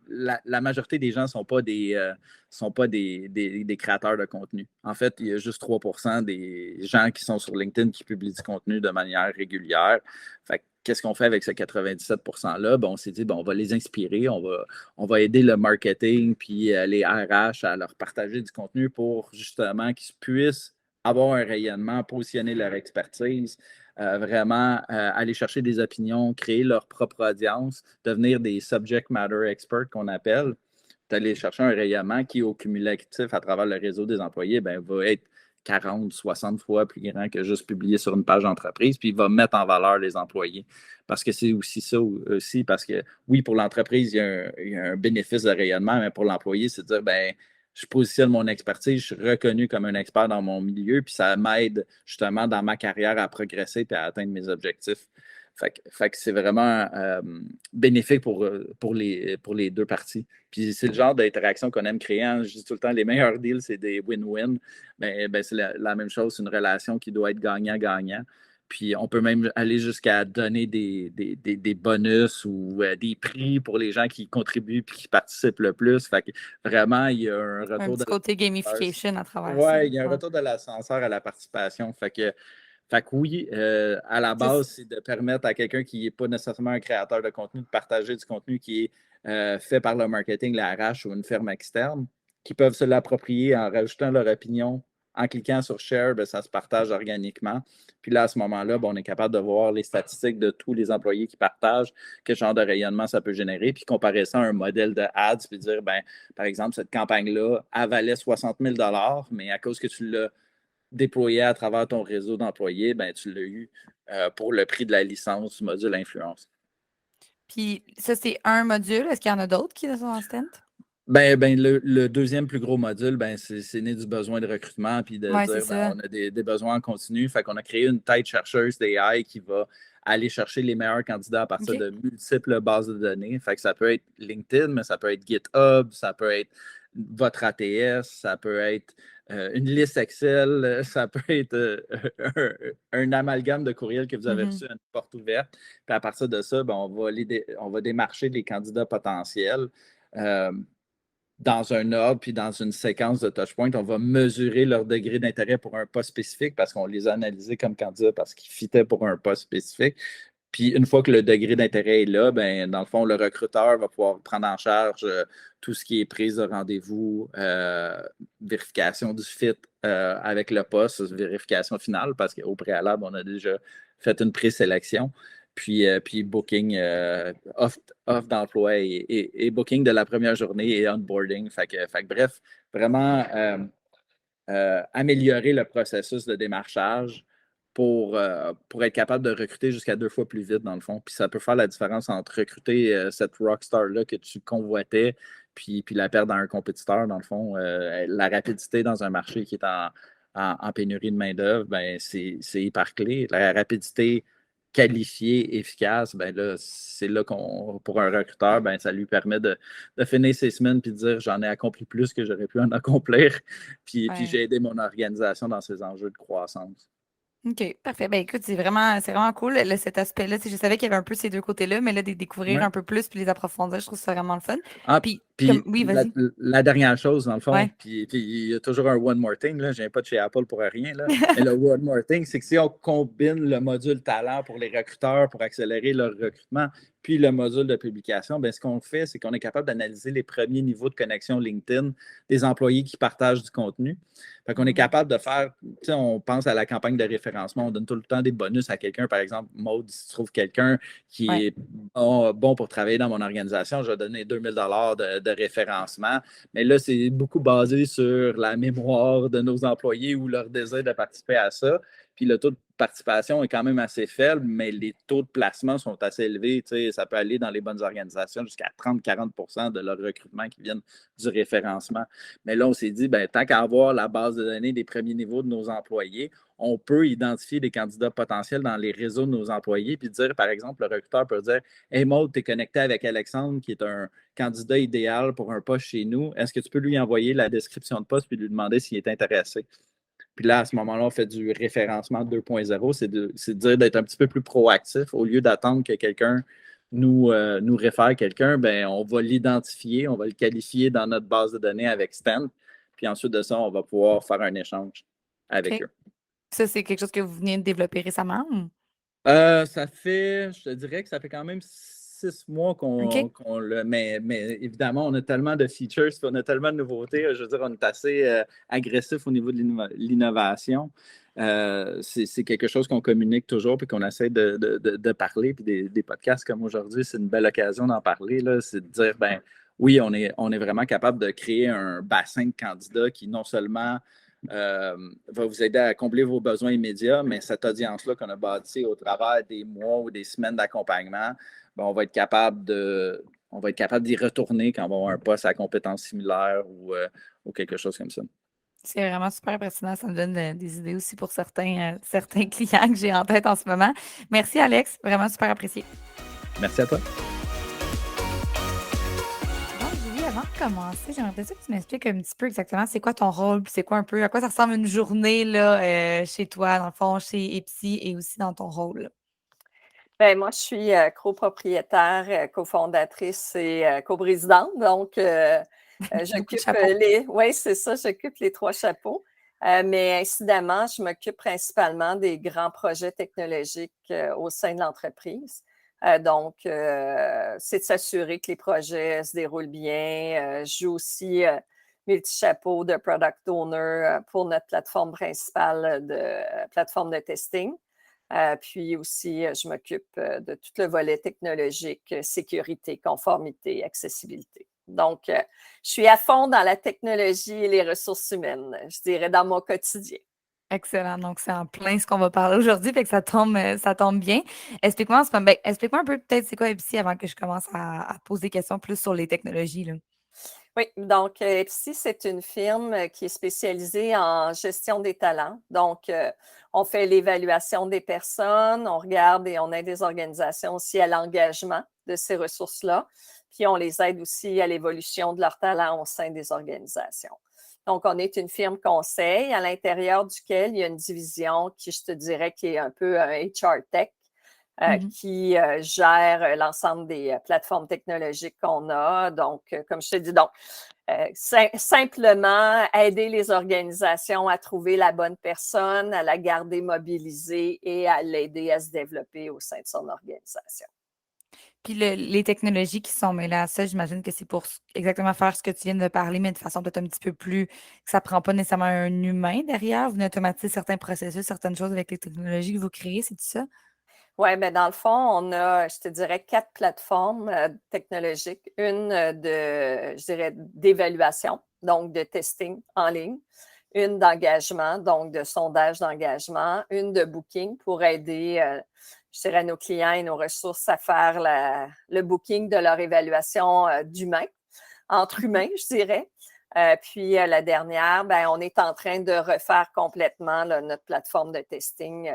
S4: la majorité des gens ne sont pas des créateurs de contenu. En fait, il y a juste 3% des gens qui sont sur LinkedIn qui publient du contenu de manière régulière. Fait que, qu'est-ce qu'on fait avec ce 97%-là? On s'est dit, on va les inspirer, on va aider le marketing puis les RH à leur partager du contenu pour justement qu'ils puissent avoir un rayonnement, positionner leur expertise, vraiment aller chercher des opinions, créer leur propre audience, devenir des subject matter experts qu'on appelle, d'aller chercher un rayonnement qui, au cumulatif à travers le réseau des employés, va être 40, 60 fois plus grand que juste publier sur une page d'entreprise, puis il va mettre en valeur les employés. Parce que c'est aussi ça aussi, parce que oui, pour l'entreprise, il y a un bénéfice de rayonnement, mais pour l'employé, c'est de dire, je positionne mon expertise, je suis reconnu comme un expert dans mon milieu, puis ça m'aide justement dans ma carrière à progresser et à atteindre mes objectifs. Fait que c'est vraiment bénéfique pour les deux parties. Puis c'est le genre d'interaction qu'on aime créer. Hein. Je dis tout le temps, les meilleurs deals, c'est des win-win. C'est la même chose, c'est une relation qui doit être gagnant-gagnant. Puis on peut même aller jusqu'à donner des bonus ou des prix pour les gens qui contribuent et qui participent le plus. Fait que vraiment, il y a un retour
S1: de côté gamification à travers ça.
S4: Oui, il y a un retour de l'ascenseur à la participation. Fait que oui, à la base, c'est de permettre à quelqu'un qui n'est pas nécessairement un créateur de contenu de partager du contenu qui est fait par le marketing, la RH ou une firme externe, qui peuvent se l'approprier en rajoutant leur opinion. En cliquant sur Share, ça se partage organiquement. Puis là, à ce moment-là, on est capable de voir les statistiques de tous les employés qui partagent, quel genre de rayonnement ça peut générer, puis comparer ça à un modèle de ads, puis dire, par exemple, cette campagne-là, elle valait 60 000 $, mais à cause que tu l'as déployé à travers ton réseau d'employés, tu l'as eu pour le prix de la licence du module influence.
S1: Puis ça, c'est un module. Est-ce qu'il y en a d'autres qui sont en Stent?
S4: Le deuxième plus gros module, c'est né du besoin de recrutement puis de dire on a des besoins en continu. Fait qu'on a créé une tête chercheuse d'AI qui va aller chercher les meilleurs candidats à partir
S1: OK.
S4: de multiples bases de données. Fait que ça peut être LinkedIn, mais ça peut être GitHub, ça peut être votre ATS, ça peut être une liste Excel, ça peut être un amalgame de courriels que vous avez reçu à une porte ouverte. Puis à partir de ça, ben, on va démarcher les candidats potentiels. Dans un ordre puis dans une séquence de touchpoints, on va mesurer leur degré d'intérêt pour un poste spécifique parce qu'on les a analysés comme candidats parce qu'ils fitaient pour un poste spécifique. Puis une fois que le degré d'intérêt est là, ben, dans le fond, le recruteur va pouvoir prendre en charge tout ce qui est prise de rendez-vous, vérification du fit avec le poste, vérification finale, parce qu'au préalable, on a déjà fait une présélection. Puis booking, offre d'emploi et booking de la première journée et onboarding. Fait que bref, vraiment améliorer le processus de démarchage pour être capable de recruter jusqu'à 2 fois plus vite, dans le fond. Puis ça peut faire la différence entre recruter cette rockstar-là que tu convoitais, puis la perdre à un compétiteur, dans le fond. La rapidité dans un marché qui est en pénurie de main-d'œuvre, ben, c'est hyper clé. La rapidité qualifiée, efficace, ben là, c'est là pour un recruteur, ben, ça lui permet de finir ses semaines puis de dire j'en ai accompli plus que j'aurais pu en accomplir. Puis j'ai aidé mon organisation dans ses enjeux de croissance.
S1: OK, parfait. Ben écoute, c'est vraiment cool, là, cet aspect-là. Tu sais, je savais qu'il y avait un peu ces deux côtés-là, mais là, de découvrir
S4: Ouais.
S1: un peu plus puis les approfondir, je trouve ça vraiment le fun.
S4: Ah,
S1: Puis,
S4: puis
S1: oui,
S4: la,
S1: vas-y.
S4: la dernière chose, dans le fond,
S1: Ouais.
S4: puis il y a toujours un one more thing, là, je viens pas de chez Apple pour rien, là, mais le one more thing, c'est que si on combine le module talent pour les recruteurs pour accélérer leur recrutement, puis le module de publication, ben, ce qu'on fait, c'est qu'on est capable d'analyser les premiers niveaux de connexion LinkedIn des employés qui partagent du contenu. Fait qu'on est capable de faire, tu sais, on pense à la campagne de référencement, on donne tout le temps des bonus à quelqu'un, par exemple, Maud, si tu trouves quelqu'un qui
S1: Ouais.
S4: est bon pour travailler dans mon organisation, je vais donner 2000 de référencement. Mais là, c'est beaucoup basé sur la mémoire de nos employés ou leur désir de participer à ça. Puis le taux de participation est quand même assez faible, mais les taux de placement sont assez élevés. Tu sais, ça peut aller dans les bonnes organisations jusqu'à 30-40 de leur recrutement qui viennent du référencement. Mais là, on s'est dit, ben, tant qu'à avoir la base de données des premiers niveaux de nos employés, on peut identifier des candidats potentiels dans les réseaux de nos employés, puis dire, par exemple, le recruteur peut dire Hey Maud, tu es connecté avec Alexandre, qui est un candidat idéal pour un poste chez nous. Est-ce que tu peux lui envoyer la description de poste puis lui demander s'il est intéressé? Puis là, à ce moment-là, on fait du référencement 2.0, c'est de dire d'être un petit peu plus proactif. Au lieu d'attendre que quelqu'un nous réfère quelqu'un, ben, on va l'identifier, on va le qualifier dans notre base de données avec Stent. Puis ensuite de ça, on va pouvoir faire un échange avec
S1: OK.
S4: eux.
S1: Ça, c'est quelque chose que vous venez de développer récemment?
S4: Ça fait, je te dirais que ça fait quand même 6 mois qu'on
S1: OK.
S4: le. Mais évidemment, on a tellement de features, puis on a tellement de nouveautés. Je veux dire, on est assez agressif au niveau de l'innovation. C'est quelque chose qu'on communique toujours puis qu'on essaie de parler. Puis des podcasts comme aujourd'hui, c'est une belle occasion d'en parler. Là. C'est de dire, ben oui, on est vraiment capable de créer un bassin de candidats qui non seulement va vous aider à combler vos besoins immédiats, mais cette audience-là qu'on a bâtie au travers des mois ou des semaines d'accompagnement, ben, on va être capable d'y retourner quand on va avoir un poste à compétences similaires ou quelque chose comme ça.
S1: C'est vraiment super impressionnant. Ça me donne des idées aussi pour certains clients que j'ai en tête en ce moment. Merci, Alex. Vraiment super apprécié.
S4: Merci à toi.
S1: Donc, Julie, avant de commencer, j'aimerais peut-être que tu m'expliques un petit peu exactement c'est quoi ton rôle, puis c'est quoi un peu, à quoi ça ressemble une journée là, chez toi, dans le fond, chez Epsi et aussi dans ton rôle.
S5: Ben, moi, je suis copropriétaire, cofondatrice et coprésidente. Donc,
S1: Beaucoup de
S5: j'occupe
S1: chapeaux.
S5: oui, c'est ça, j'occupe les 3 chapeaux. Mais incidemment, je m'occupe principalement des grands projets technologiques au sein de l'entreprise. Donc, c'est de s'assurer que les projets se déroulent bien. Je joue aussi multi-chapeau de product owner pour notre plateforme principale plateforme de testing. Puis aussi, je m'occupe de tout le volet technologique, sécurité, conformité, accessibilité. Donc, je suis à fond dans la technologie et les ressources humaines, je dirais, dans mon quotidien.
S1: Excellent. Donc, c'est en plein ce qu'on va parler aujourd'hui, fait que ça tombe bien. Explique-moi un peu peut-être c'est quoi Epsi avant que je commence à poser des questions plus sur les technologies, là.
S5: Oui, donc Epsi, c'est une firme qui est spécialisée en gestion des talents. Donc, on fait l'évaluation des personnes, on regarde et on aide des organisations aussi à l'engagement de ces ressources-là, puis on les aide aussi à l'évolution de leurs talents au sein des organisations. Donc, on est une firme conseil à l'intérieur duquel il y a une division qui, je te dirais, qui est un peu un HR Tech, qui gère l'ensemble des plateformes technologiques qu'on a. Donc, comme je te dis, donc, simplement aider les organisations à trouver la bonne personne, à la garder mobilisée et à l'aider à se développer au sein de son organisation.
S1: Puis les technologies qui sont mêlées à ça, j'imagine que c'est pour exactement faire ce que tu viens de parler, mais de façon peut-être un petit peu plus, que ça ne prend pas nécessairement un humain derrière. Vous automatisez certains processus, certaines choses avec les technologies que vous créez, c'est ça?
S5: Oui, bien, dans le fond, on a, je te dirais, 4 plateformes technologiques. Une je dirais, d'évaluation, donc de testing en ligne. Une d'engagement, donc de sondage d'engagement. Une de booking pour aider, je dirais, nos clients et nos ressources à faire le booking de leur évaluation d'humain, entre humains, je dirais. Puis la dernière, ben, on est en train de refaire complètement là, notre plateforme de testing,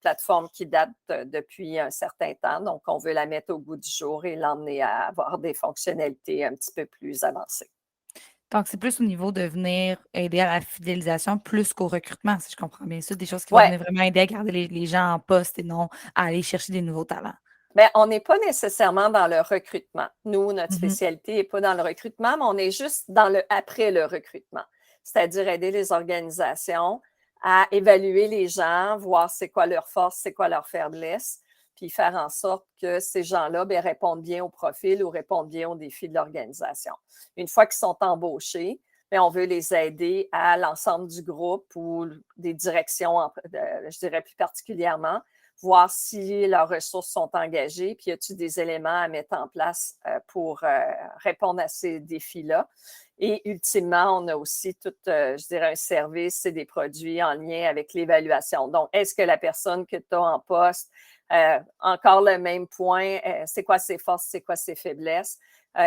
S5: plateforme qui date depuis un certain temps. Donc, on veut la mettre au goût du jour et l'emmener à avoir des fonctionnalités un petit peu plus avancées.
S1: Donc, c'est plus au niveau de venir aider à la fidélisation plus qu'au recrutement, si je comprends bien ça, des choses qui vont
S5: Oui,
S1: venir vraiment aider à garder les gens en poste et non à aller chercher des nouveaux talents.
S5: bien, on n'est pas nécessairement dans le recrutement. Nous, notre
S1: Mhm.
S5: spécialité n'est pas dans le recrutement, mais on est juste dans le après le recrutement, c'est-à-dire aider les organisations à évaluer les gens, voir c'est quoi leur force, c'est quoi leur faiblesse, puis faire en sorte que ces gens-là bien, répondent bien au profil ou répondent bien aux défis de l'organisation. Une fois qu'ils sont embauchés, bien, on veut les aider à l'ensemble du groupe ou des directions, je dirais plus particulièrement, voir si leurs ressources sont engagées, puis y a-t-il des éléments à mettre en place pour répondre à ces défis-là. Et ultimement, on a aussi tout, je dirais, un service et des produits en lien avec l'évaluation. Donc, est-ce que la personne que tu as en poste, encore le même point, c'est quoi ses forces, c'est quoi ses faiblesses?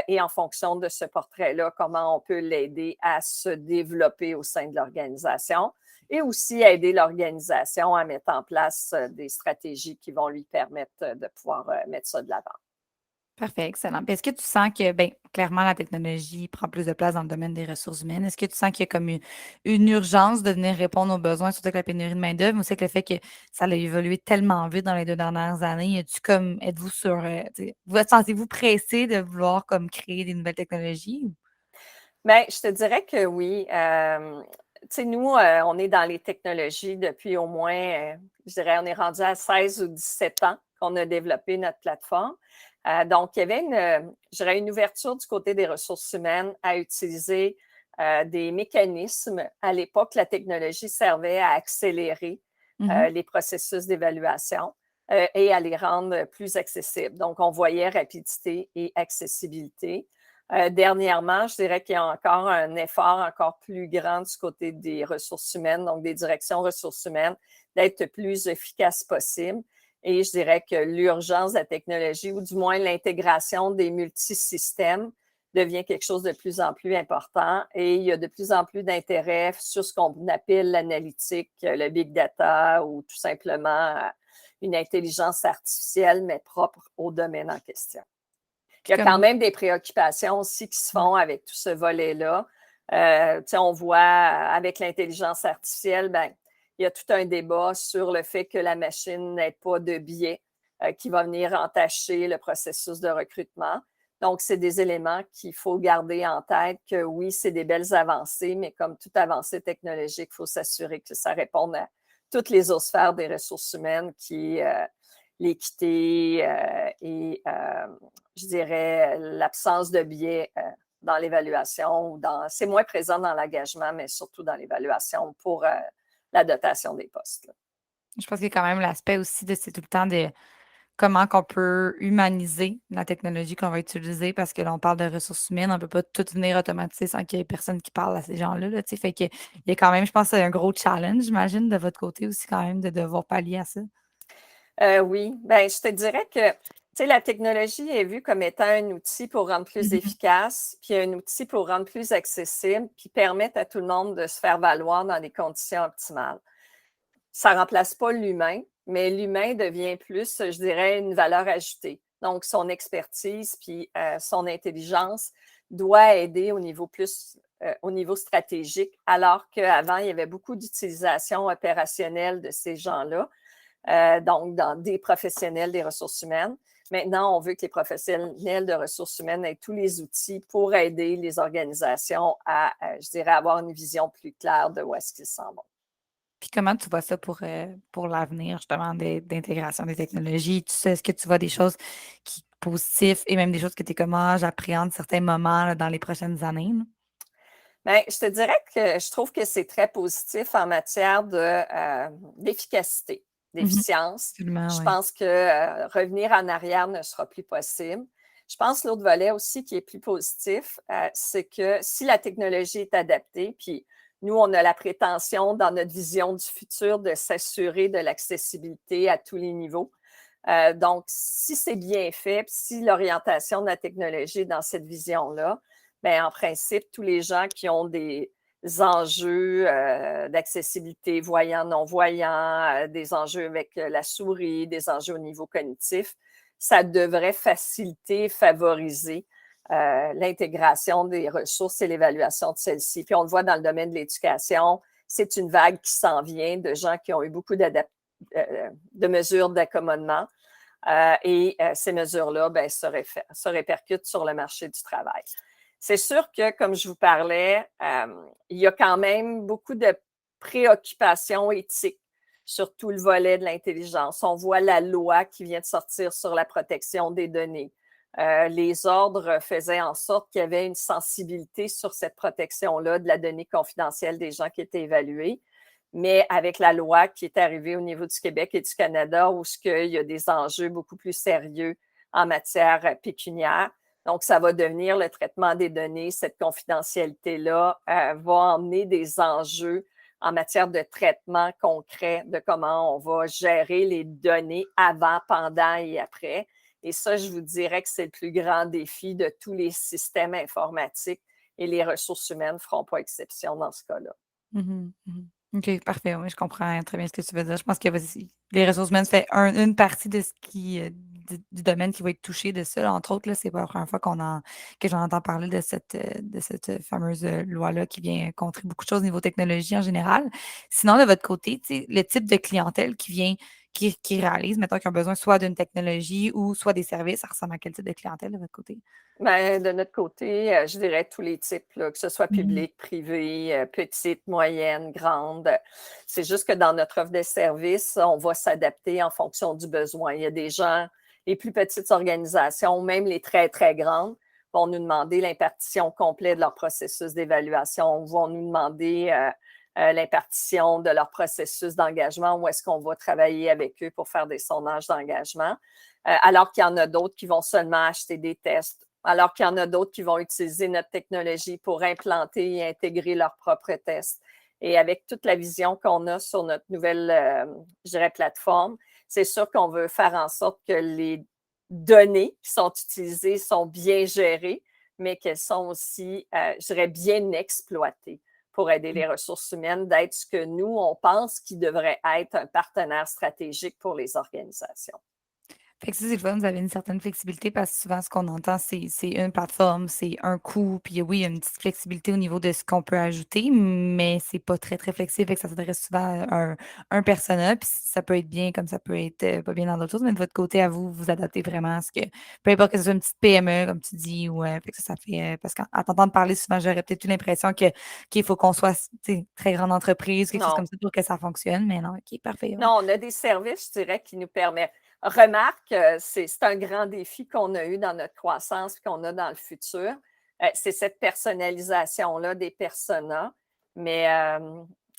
S5: Et en fonction de ce portrait-là, comment on peut l'aider à se développer au sein de l'organisation et aussi aider l'organisation à mettre en place des stratégies qui vont lui permettre de pouvoir mettre ça de l'avant.
S1: Parfait, excellent. Puis est-ce que tu sens que, bien, clairement, la technologie prend plus de place dans le domaine des ressources humaines? Est-ce que tu sens qu'il y a comme une urgence de venir répondre aux besoins, surtout avec la pénurie de main-d'œuvre, ou c'est que le fait que ça a évolué tellement vite dans les 2 dernières années, êtes-vous sur, sentez-vous pressé de vouloir comme créer des nouvelles technologies?
S5: Bien, je te dirais que oui. Tu sais, nous, on est dans les technologies depuis au moins, je dirais, on est rendu à 16 ou 17 ans qu'on a développé notre plateforme. Donc, il y avait je dirais, une ouverture du côté des ressources humaines à utiliser des mécanismes. À l'époque, la technologie servait à accélérer les processus d'évaluation et à les rendre plus accessibles. Donc, on voyait rapidité et accessibilité. Dernièrement, je dirais qu'il y a encore un effort encore plus grand du côté des ressources humaines, donc des directions ressources humaines, d'être plus efficace possible. Et je dirais que l'urgence de la technologie, ou du moins l'intégration des multisystèmes, devient quelque chose de plus en plus important. Et il y a de plus en plus d'intérêt sur ce qu'on appelle l'analytique, le big data ou tout simplement une intelligence artificielle, mais propre au domaine en question. Il y a quand même des préoccupations aussi qui se font avec tout ce volet-là. On voit avec l'intelligence artificielle, ben, il y a tout un débat sur le fait que la machine n'ait pas de biais qui va venir entacher le processus de recrutement. Donc, c'est des éléments qu'il faut garder en tête que oui, c'est des belles avancées, mais comme toute avancée technologique, il faut s'assurer que ça réponde à toutes les autres sphères des ressources humaines qui l'équité et, je dirais, l'absence de biais dans l'évaluation. C'est moins présent dans l'engagement, mais surtout dans l'évaluation pour la dotation des postes. Là.
S1: Je pense qu'il y a quand même l'aspect aussi c'est tout le temps de comment qu'on peut humaniser la technologie qu'on va utiliser parce que là, on parle de ressources humaines, on ne peut pas tout venir automatiser sans qu'il y ait personne qui parle à ces gens-là. Là, fait que, il y a quand même, je pense, un gros challenge, j'imagine, de votre côté aussi, quand même, de devoir pallier à ça.
S5: Oui, bien, je te dirais que sais, la technologie est vue comme étant un outil pour rendre plus
S1: Mhm.
S5: efficace, puis un outil pour rendre plus accessible, puis permettre à tout le monde de se faire valoir dans des conditions optimales. Ça ne remplace pas l'humain, mais l'humain devient plus, je dirais, une valeur ajoutée. Donc, son expertise puis son intelligence doit aider au niveau plus au niveau stratégique, alors qu'avant, il y avait beaucoup d'utilisation opérationnelle de ces gens-là, donc dans des professionnels des ressources humaines. Maintenant, on veut que les professionnels de ressources humaines aient tous les outils pour aider les organisations à, je dirais, avoir une vision plus claire de où est-ce qu'ils s'en vont.
S1: Puis comment tu vois ça pour l'avenir, justement, d'intégration des technologies? Tu sais, est-ce que tu vois des choses positives et même des choses que tu es comme, ah, j'appréhende certains moments là, dans les prochaines années? Là?
S5: Bien, je te dirais que je trouve que c'est très positif en matière d'efficacité, d'efficience.
S1: Absolument,
S5: Je
S1: oui.
S5: pense que revenir en arrière ne sera plus possible. Je pense que l'autre volet aussi qui est plus positif, c'est que si la technologie est adaptée, puis nous, on a la prétention dans notre vision du futur de s'assurer de l'accessibilité à tous les niveaux. Donc, si c'est bien fait, puis si l'orientation de la technologie est dans cette vision-là, bien, en principe, tous les gens qui ont des enjeux d'accessibilité voyants, non-voyants, des enjeux avec la souris, des enjeux au niveau cognitif, ça devrait faciliter, favoriser l'intégration des ressources et l'évaluation de celles-ci. Puis on le voit dans le domaine de l'éducation, c'est une vague qui s'en vient de gens qui ont eu beaucoup de mesures d'accommodement. Et ces mesures-là ben, se répercutent sur le marché du travail. C'est sûr que, comme je vous parlais, il y a quand même beaucoup de préoccupations éthiques sur tout le volet de l'intelligence. On voit la loi qui vient de sortir sur la protection des données. Les ordres faisaient en sorte qu'il y avait une sensibilité sur cette protection-là de la donnée confidentielle des gens qui étaient évalués. Mais avec la loi qui est arrivée au niveau du Québec et du Canada, où il y a des enjeux beaucoup plus sérieux en matière pécuniaire, donc ça va devenir le traitement des données, cette confidentialité-là va emmener des enjeux en matière de traitement concret de comment on va gérer les données avant, pendant et après. Et ça, je vous dirais que c'est le plus grand défi de tous les systèmes informatiques et les ressources humaines ne feront pas exception dans ce cas-là.
S1: Mhm, mhm. OK, parfait. Oui, je comprends très bien ce que tu veux dire. Je pense que les ressources humaines, c'est une partie de ce du domaine qui va être touché de ça. Entre autres, là, c'est pas la première fois que j'en entends parler de cette fameuse loi-là qui vient contrer beaucoup de choses au niveau technologie en général. Sinon, de votre côté, tu sais, le type de clientèle qui réalise, mettons, qui a besoin soit d'une technologie ou soit des services, ça ressemble à quel type de clientèle de votre côté?
S5: Bien, de notre côté, je dirais tous les types, là, que ce soit public, privé, petite, moyenne, grande. C'est juste que dans notre offre de services, on va s'adapter en fonction du besoin. Il y a des gens, les plus petites organisations, même les très, très grandes, vont nous demander l'impartition complète de leur processus d'évaluation, vont nous demander l'impartition de leur processus d'engagement, où est-ce qu'on va travailler avec eux pour faire des sondages d'engagement, alors qu'il y en a d'autres qui vont seulement acheter des tests, alors qu'il y en a d'autres qui vont utiliser notre technologie pour implanter et intégrer leurs propres tests. Et avec toute la vision qu'on a sur notre nouvelle, je dirais, plateforme, c'est sûr qu'on veut faire en sorte que les données qui sont utilisées sont bien gérées, mais qu'elles sont aussi, je dirais, bien exploitées pour aider les ressources humaines d'être ce que nous, on pense qui devrait être un partenaire stratégique pour les organisations.
S1: Fait que ça, c'est le fun, vous avez une certaine flexibilité parce que souvent, ce qu'on entend, c'est une plateforme, c'est un coût, puis oui, il y a une petite flexibilité au niveau de ce qu'on peut ajouter, mais c'est pas très, très flexible, fait que ça s'adresse souvent à un persona, puis ça peut être bien comme ça peut être pas bien dans d'autres choses, mais de votre côté, à vous, vous adaptez vraiment à ce que, peu importe que ce soit une petite PME, comme tu dis, ou fait que ça fait, parce qu'à t'entendre parler souvent, j'aurais peut-être eu l'impression qu'il faut qu'on soit, tu sais, très grande entreprise, quelque chose
S5: Non,
S1: comme ça pour que ça fonctionne, mais non, OK, parfait, ouais.
S5: non, on a des services, je dirais, qui nous permettent. Remarque, c'est un grand défi qu'on a eu dans notre croissance et qu'on a dans le futur. C'est cette personnalisation-là des personas. Mais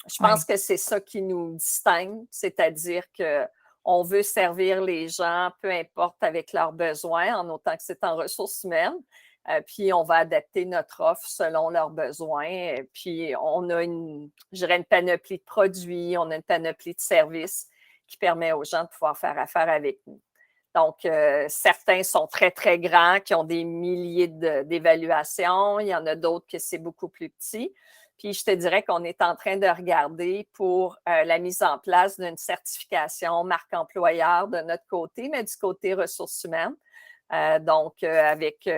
S5: je pense
S1: Ouais.
S5: que c'est ça qui nous distingue, c'est-à-dire qu'on veut servir les gens, peu importe avec leurs besoins, en autant que c'est en ressources humaines. Puis on va adapter notre offre selon leurs besoins. Puis on a je dirais, une panoplie de produits, on a une panoplie de services qui permet aux gens de pouvoir faire affaire avec nous. Donc, certains sont très, très grands, qui ont des milliers d'évaluations. Il y en a d'autres que c'est beaucoup plus petit. Puis, je te dirais qu'on est en train de regarder pour la mise en place d'une certification marque employeur de notre côté, mais du côté ressources humaines. Donc, avec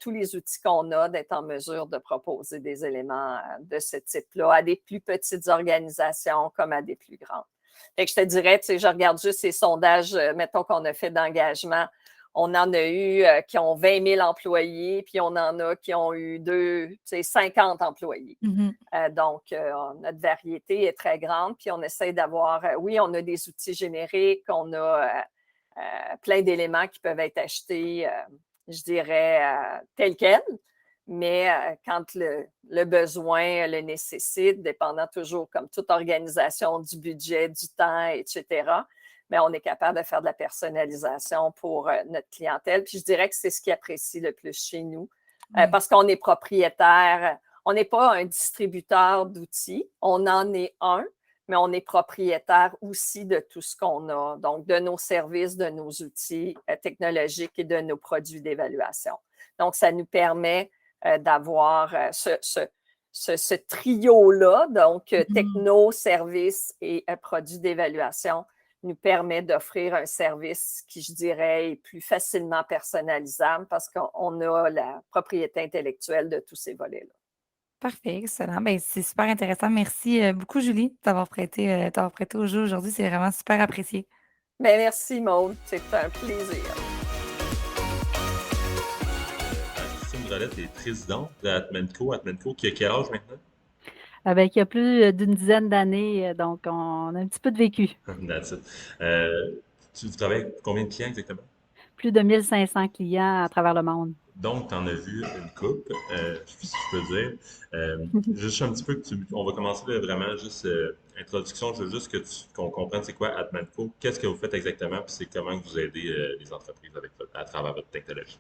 S5: tous les outils qu'on a, d'être en mesure de proposer des éléments de ce type-là à des plus petites organisations comme à des plus grandes. Fait que je te dirais, tu sais, je regarde juste ces sondages, mettons qu'on a fait d'engagement. On en a eu qui ont 20 000 employés, puis on en a qui ont eu 50 employés. Donc, notre variété est très grande, puis on essaie d'avoir, oui, on a des outils génériques, on a plein d'éléments qui peuvent être achetés, je dirais, tels quels. Mais quand le besoin le nécessite, dépendant toujours, comme toute organisation, du budget, du temps, etc., mais on est capable de faire de la personnalisation pour notre clientèle. Puis je dirais que c'est ce qu'ils apprécient le plus chez nous, parce qu'on est propriétaire. On n'est pas un distributeur d'outils, on en est un, mais on est propriétaire aussi de tout ce qu'on a, donc de nos services, de nos outils technologiques et de nos produits d'évaluation. Donc, ça nous permet d'avoir ce trio-là, donc techno, services et produits d'évaluation, nous permet d'offrir un service qui, je dirais, est plus facilement personnalisable parce qu'on a la propriété intellectuelle de tous ces volets-là.
S1: Parfait, excellent. Ben, c'est super intéressant. Merci beaucoup, Julie, d'avoir prêté au jeu aujourd'hui. C'est vraiment super apprécié.
S5: Bien, merci, Maude. C'est un plaisir.
S2: Christine Drolet est présidente de Atmenco. Atmenco, qui a quel âge maintenant?
S6: Qui a plus d'une dizaine d'années, donc on a un petit peu de vécu.
S2: That's it. Tu travailles avec combien de clients exactement?
S6: Plus de 1500 clients à travers le monde.
S2: Donc, tu en as vu une coupe, si je peux dire. Juste un petit peu, on va commencer là, vraiment juste introduction. Je veux juste qu'on comprenne c'est quoi Atmenco, qu'est-ce que vous faites exactement, puis c'est comment que vous aidez les entreprises à travers votre technologie.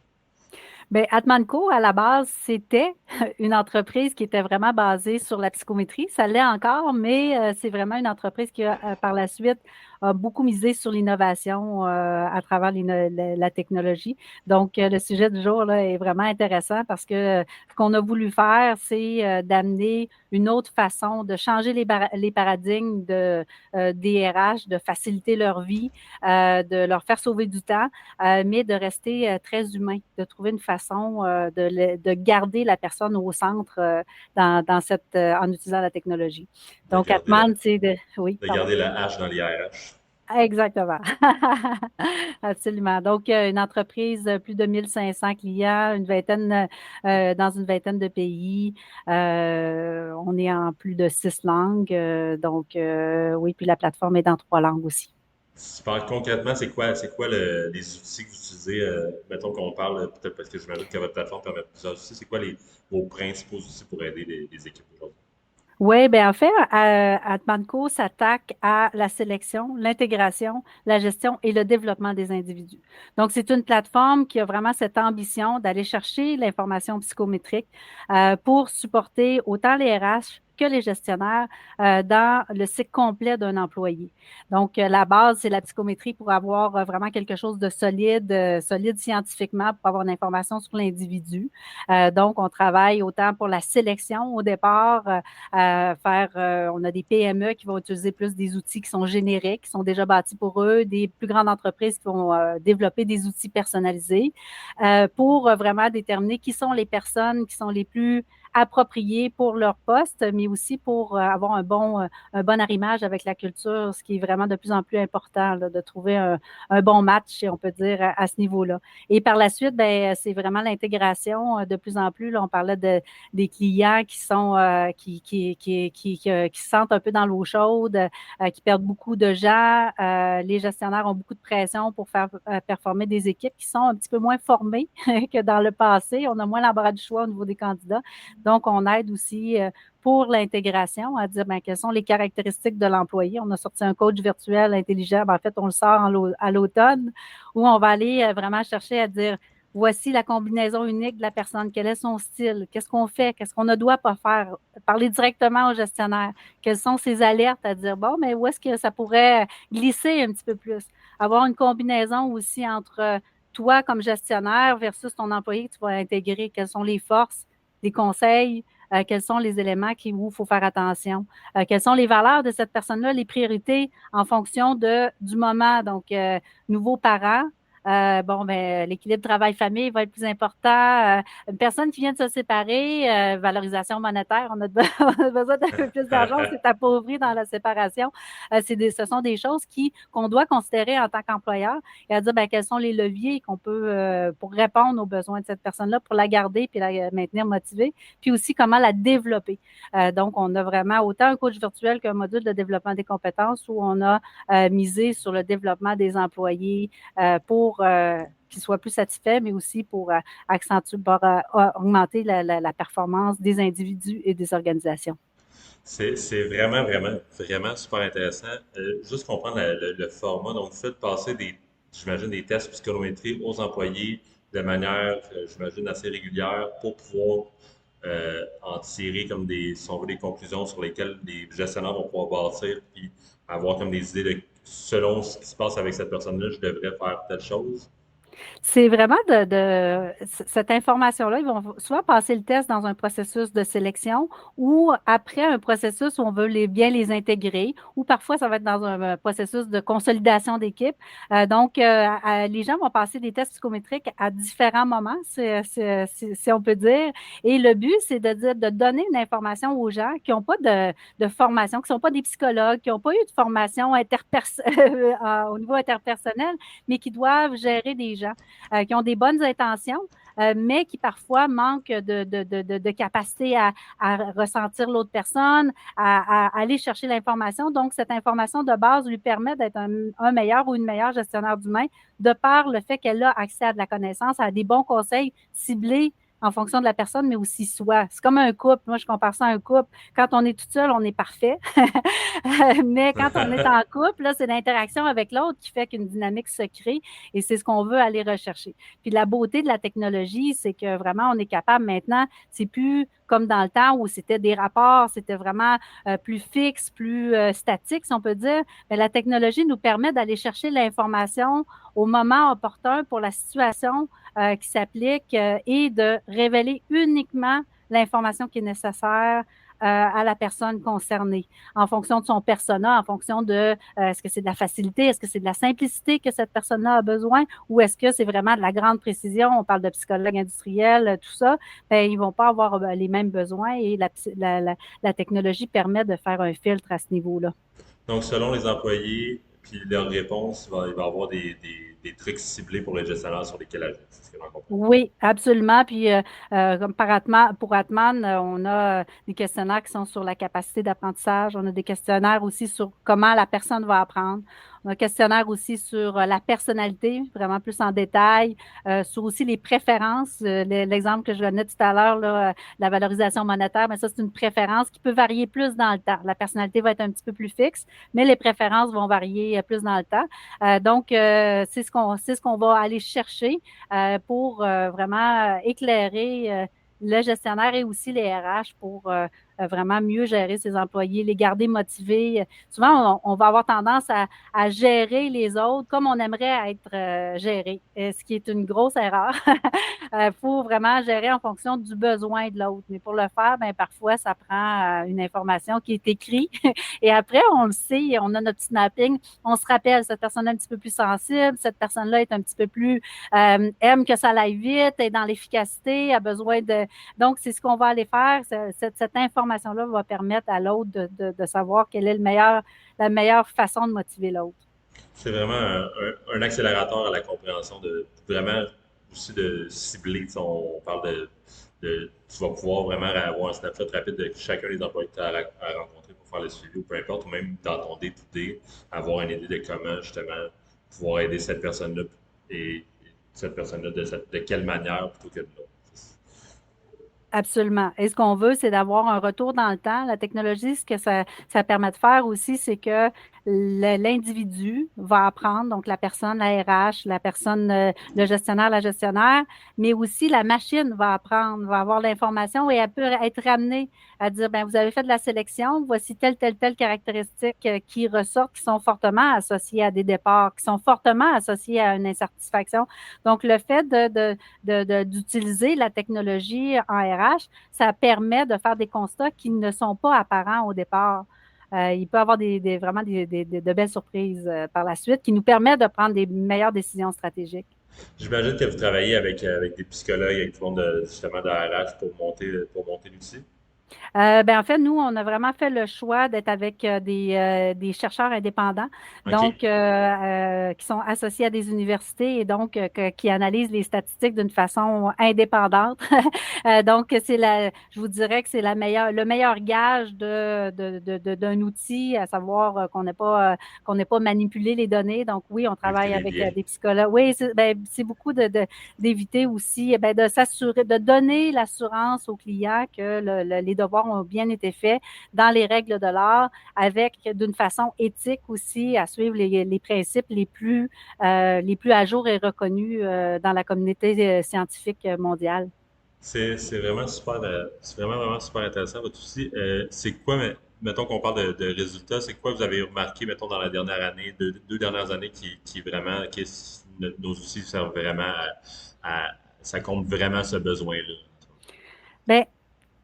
S6: Bien, Atmanco, à la base, c'était une entreprise qui était vraiment basée sur la psychométrie. Ça l'est encore, mais c'est vraiment une entreprise qui, par la suite, a beaucoup misé sur l'innovation à travers la technologie. Donc, le sujet du jour là, est vraiment intéressant parce que ce qu'on a voulu faire, c'est d'amener une autre façon de changer les paradigmes des RH, de faciliter leur vie, de leur faire sauver du temps, mais de rester très humain, de trouver une façon de garder la personne au centre en utilisant la technologie. Donc, Atman, c'est de
S2: garder la hache dans les RH.
S6: Exactement. Absolument. Donc, une entreprise, plus de 1500 clients, dans une vingtaine de pays. On est en plus de 6 langues. Oui, puis la plateforme est dans 3 langues aussi.
S2: Super. Concrètement, c'est quoi les outils que vous utilisez? Mettons qu'on parle, peut-être parce que j'imagine que votre plateforme permet plusieurs outils. C'est quoi vos principaux outils pour aider les équipes aujourd'hui?
S6: Oui, bien en fait, Atmanco s'attaque à la sélection, l'intégration, la gestion et le développement des individus. Donc, c'est une plateforme qui a vraiment cette ambition d'aller chercher l'information psychométrique pour supporter autant les RH que les gestionnaires dans le cycle complet d'un employé. Donc, la base, c'est la psychométrie pour avoir vraiment quelque chose de solide scientifiquement, pour avoir une information sur l'individu. Donc, on travaille autant pour la sélection au départ, on a des PME qui vont utiliser plus des outils qui sont génériques, qui sont déjà bâtis pour eux, des plus grandes entreprises qui vont développer des outils personnalisés pour vraiment déterminer qui sont les personnes qui sont les plus appropriées pour leur poste, mais aussi pour avoir un bon arrimage avec la culture, ce qui est vraiment de plus en plus important, là, de trouver un bon match, on peut dire, à ce niveau-là. Et par la suite, ben, c'est vraiment l'intégration de plus en plus. Là, on parlait des clients qui sont qui se sentent un peu dans l'eau chaude, qui perdent beaucoup de gens. Les gestionnaires ont beaucoup de pression pour faire performer des équipes qui sont un petit peu moins formées que dans le passé. On a moins l'embarras du choix au niveau des candidats. Donc, on aide aussi pour l'intégration à dire quelles sont les caractéristiques de l'employé. On a sorti un coach virtuel intelligent. En fait, on le sort à l'automne où on va aller vraiment chercher à dire voici la combinaison unique de la personne, quel est son style, qu'est-ce qu'on fait, qu'est-ce qu'on ne doit pas faire, parler directement au gestionnaire, quelles sont ses alertes à dire, bon, mais où est-ce que ça pourrait glisser un petit peu plus, avoir une combinaison aussi entre toi comme gestionnaire versus ton employé que tu vas intégrer, quelles sont les forces, les conseils, quels sont les éléments où il faut faire attention, quelles sont les valeurs de cette personne-là, les priorités en fonction du moment. Donc, nouveaux parents, l'équilibre travail-famille va être plus important. Une personne qui vient de se séparer, valorisation monétaire, on a besoin d'un peu plus d'argent, on s'est appauvri dans la séparation. Ce sont des choses qu'on doit considérer en tant qu'employeur et à dire quels sont les leviers qu'on peut pour répondre aux besoins de cette personne-là, pour la garder puis la maintenir motivée, puis aussi comment la développer. Donc, on a vraiment autant un coach virtuel qu'un module de développement des compétences où on a misé sur le développement des employés pour qu'ils soient plus satisfaits, mais aussi pour augmenter la performance des individus et des organisations.
S2: C'est vraiment, vraiment, vraiment super intéressant. Juste comprendre le format. Donc, vous faites passer j'imagine, des tests psychométriques aux employés de manière, j'imagine, assez régulière pour pouvoir en tirer comme si on veut, des conclusions sur lesquelles les gestionnaires vont pouvoir bâtir puis avoir comme des idées de selon ce qui se passe avec cette personne-là, je devrais faire telle chose.
S6: C'est vraiment cette information-là, ils vont souvent passer le test dans un processus de sélection ou après un processus où on veut bien les intégrer, ou parfois ça va être dans un processus de consolidation d'équipe. Donc, les gens vont passer des tests psychométriques à différents moments, si on peut dire. Et le but, c'est de donner une information aux gens qui n'ont pas de formation, qui ne sont pas des psychologues, qui n'ont pas eu de formation au niveau interpersonnel, mais qui doivent gérer des gens. Qui ont des bonnes intentions, mais qui parfois manquent de capacité à ressentir l'autre personne, à aller chercher l'information. Donc, cette information de base lui permet d'être un meilleur ou une meilleure gestionnaire d'humain de par le fait qu'elle a accès à de la connaissance, à des bons conseils ciblés en fonction de la personne, mais aussi soi. C'est comme un couple. Moi, je compare ça à un couple. Quand on est toute seule, on est parfait. Mais quand on est en couple, là, c'est l'interaction avec l'autre qui fait qu'une dynamique se crée et c'est ce qu'on veut aller rechercher. Puis la beauté de la technologie, c'est que vraiment, on est capable maintenant, c'est plus comme dans le temps où c'était des rapports, c'était vraiment plus fixe, plus statique, si on peut dire. Mais la technologie nous permet d'aller chercher l'information au moment opportun pour la situation qui s'applique et de révéler uniquement l'information qui est nécessaire à la personne concernée, en fonction de son persona, en fonction de est-ce que c'est de la facilité, est-ce que c'est de la simplicité que cette personne-là a besoin, ou est-ce que c'est vraiment de la grande précision, on parle de psychologue industriel, tout ça, ils ne vont pas avoir les mêmes besoins et la technologie permet de faire un filtre à ce niveau-là.
S2: Donc, selon les employés, puis leurs réponses, il va y avoir des trucs ciblés pour les gestionnaires sur lesquels agir. C'est ce que j'en comprends.
S6: Oui, absolument. Puis, comme pour Atman, on a des questionnaires qui sont sur la capacité d'apprentissage. On a des questionnaires aussi sur comment la personne va apprendre. On a un questionnaire aussi sur la personnalité, vraiment plus en détail, sur aussi les préférences. L'exemple que je donnais tout à l'heure, la valorisation monétaire, mais ça, c'est une préférence qui peut varier plus dans le temps. La personnalité va être un petit peu plus fixe, mais les préférences vont varier plus dans le temps. Donc, c'est ce qu'on va aller chercher pour vraiment éclairer le gestionnaire et aussi les RH pour vraiment mieux gérer ses employés, les garder motivés. Souvent, on va avoir tendance à gérer les autres comme on aimerait être géré, ce qui est une grosse erreur. Il faut vraiment gérer en fonction du besoin de l'autre. Mais pour le faire, parfois, ça prend une information qui est écrite. Et après, on le sait, on a notre petit mapping. On se rappelle, cette personne-là est un petit peu plus sensible, cette personne-là est un petit peu plus aime que ça aille vite, est dans l'efficacité, a besoin de... Donc, c'est ce qu'on va aller faire. Cette information-là va permettre à l'autre de savoir quelle est la meilleure façon de motiver l'autre.
S2: C'est vraiment un accélérateur à la compréhension de vraiment aussi de cibler. On parle tu vas pouvoir vraiment avoir un snapshot rapide de chacun des employés que tu as rencontrés pour faire le suivi ou peu importe, ou même dans ton day-to-day, avoir une idée de comment justement pouvoir aider cette personne-là et cette personne-là de quelle manière plutôt que de l'autre.
S6: Absolument. Et ce qu'on veut, c'est d'avoir un retour dans le temps. La technologie, ce que ça permet de faire aussi, c'est que l'individu va apprendre, donc la personne, la RH, la personne, le gestionnaire, la gestionnaire, mais aussi la machine va apprendre, va avoir l'information et elle peut être ramenée à dire, ben vous avez fait de la sélection, voici telle caractéristique qui ressortent, qui sont fortement associées à des départs, qui sont fortement associées à une insatisfaction. Donc, le fait d'utiliser la technologie en RH, ça permet de faire des constats qui ne sont pas apparents au départ. Il peut y avoir vraiment de belles surprises par la suite qui nous permettent de prendre des meilleures décisions stratégiques.
S2: J'imagine que vous travaillez avec des psychologues, avec tout le monde justement de RH pour monter l'outil.
S6: En fait, nous, on a vraiment fait le choix d'être avec des chercheurs indépendants, donc qui sont associés à des universités et donc qui analysent les statistiques d'une façon indépendante. Donc, je vous dirais que c'est le meilleur gage d'un outil, à savoir qu'on n'ait pas manipulé les données. Donc, oui, on travaille avec des psychologues. Oui, c'est beaucoup d'éviter aussi, de s'assurer, de donner l'assurance aux clients que les devoirs ont bien été faits dans les règles de l'art, avec d'une façon éthique aussi, à suivre les principes les plus à jour et reconnus dans la communauté scientifique mondiale.
S2: C'est vraiment super, c'est vraiment super intéressant votre outil. C'est quoi, mettons qu'on parle de résultats, c'est quoi vous avez remarqué, mettons, dans la dernière année, deux dernières années, nos outils servent vraiment ça compte vraiment ce besoin-là?
S6: Bien,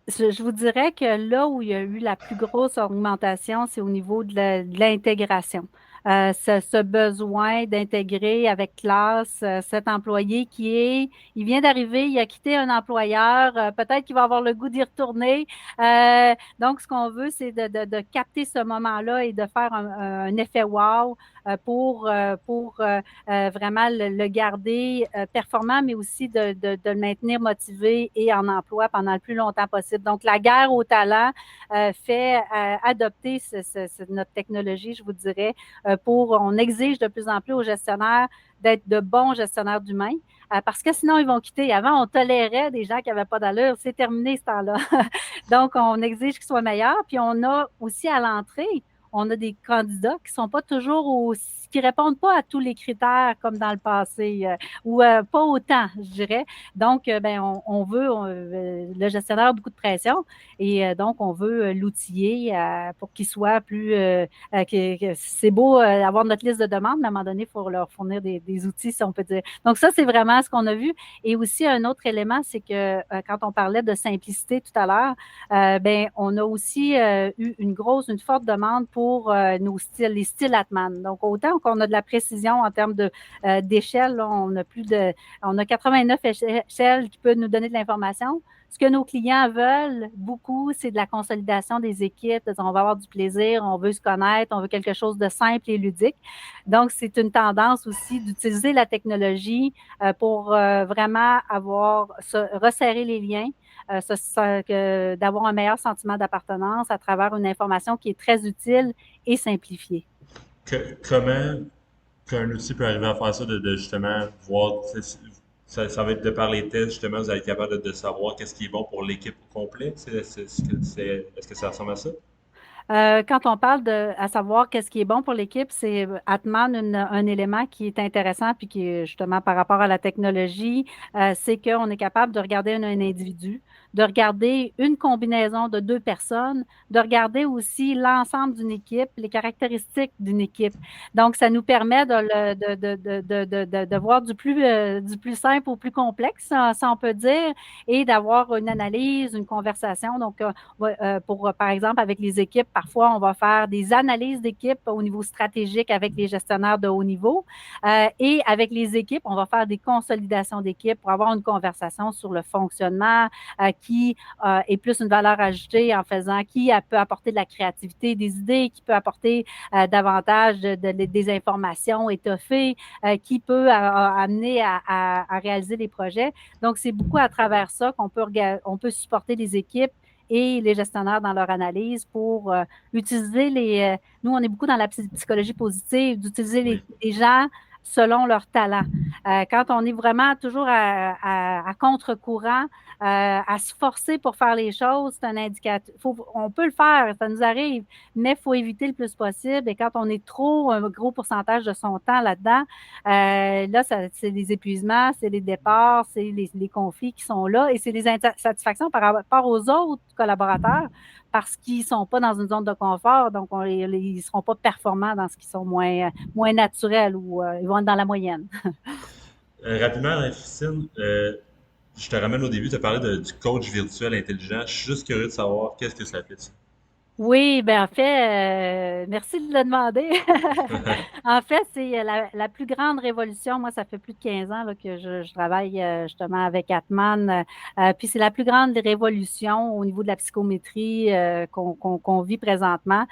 S6: je vous dirais que là où il y a eu la plus grosse augmentation, c'est au niveau de l'intégration. Ce besoin d'intégrer avec classe cet employé il vient d'arriver, il a quitté un employeur, peut-être qu'il va avoir le goût d'y retourner. Donc, ce qu'on veut, c'est de capter ce moment-là et de faire un effet wow pour vraiment le garder performant, mais aussi de le maintenir motivé et en emploi pendant le plus longtemps possible. Donc, la guerre au talent fait adopter notre technologie, je vous dirais, on exige de plus en plus aux gestionnaires d'être de bons gestionnaires d'humains, parce que sinon, ils vont quitter. Avant, on tolérait des gens qui n'avaient pas d'allure. C'est terminé ce temps-là. Donc, on exige qu'ils soient meilleurs. Puis, on a aussi à l'entrée, on a des candidats qui ne sont pas toujours qui répondent pas à tous les critères comme dans le passé, ou pas autant, je dirais. Donc, on veut, le gestionnaire a beaucoup de pression et donc, on veut l'outiller pour qu'il soit plus... c'est beau avoir notre liste de demandes, mais à un moment donné, il faut leur fournir des outils, si on peut dire. Donc, ça, c'est vraiment ce qu'on a vu. Et aussi, un autre élément, c'est que quand on parlait de simplicité tout à l'heure, on a aussi eu une forte demande pour les styles Atman. Donc, autant qu'on a de la précision en termes d'échelle, on a 89 échelles qui peuvent nous donner de l'information. Ce que nos clients veulent beaucoup, c'est de la consolidation des équipes. On va avoir du plaisir, on veut se connaître, on veut quelque chose de simple et ludique. Donc, c'est une tendance aussi d'utiliser la technologie pour vraiment resserrer les liens, d'avoir un meilleur sentiment d'appartenance à travers une information qui est très utile et simplifiée.
S2: Comment qu'un outil peut arriver à faire ça, de justement voir, ça va être de par les tests, justement, vous allez être capable de savoir qu'est-ce qui est bon pour l'équipe au complet? Est-ce que ça ressemble à ça?
S6: Quand on parle à savoir qu'est-ce qui est bon pour l'équipe, c'est Atman un élément qui est intéressant puis qui est justement par rapport à la technologie, c'est qu'on est capable de regarder un individu, de regarder une combinaison de deux personnes, de regarder aussi l'ensemble d'une équipe, les caractéristiques d'une équipe. Donc, ça nous permet de voir du plus simple au plus complexe, ça on peut dire, et d'avoir une analyse, une conversation. Donc, par exemple, avec les équipes, parfois, on va faire des analyses d'équipe au niveau stratégique avec les gestionnaires de haut niveau. Et avec les équipes, on va faire des consolidations d'équipe pour avoir une conversation sur le fonctionnement qui est plus une valeur ajoutée en faisant qui peut apporter de la créativité, des idées, qui peut apporter davantage des informations étoffées, qui peut amener à réaliser des projets. Donc, c'est beaucoup à travers ça qu'on peut supporter les équipes et les gestionnaires dans leur analyse pour utiliser nous, on est beaucoup dans la psychologie positive, d'utiliser les gens selon leur talent. Quand on est vraiment toujours à contre-courant, à se forcer pour faire les choses, c'est un indicateur. On peut le faire, ça nous arrive, mais il faut éviter le plus possible. Et quand on est trop un gros pourcentage de son temps là-dedans, là, c'est des épuisements, c'est les départs, c'est les conflits qui sont là et c'est des insatisfactions par rapport aux autres collaborateurs parce qu'ils ne sont pas dans une zone de confort, donc ils ne seront pas performants dans ce qui sont moins naturels ou ils vont être dans la moyenne.
S2: Rapidement, Christine, je te ramène au début, tu as parlé du coach virtuel intelligent. Je suis juste curieux de savoir qu'est-ce que ça fait, ça.
S6: Oui, ben en fait, merci de le demander. En fait, c'est la plus grande révolution. Moi, ça fait plus de 15 ans là, que je travaille justement avec Atman. Puis c'est la plus grande révolution au niveau de la psychométrie qu'on vit présentement.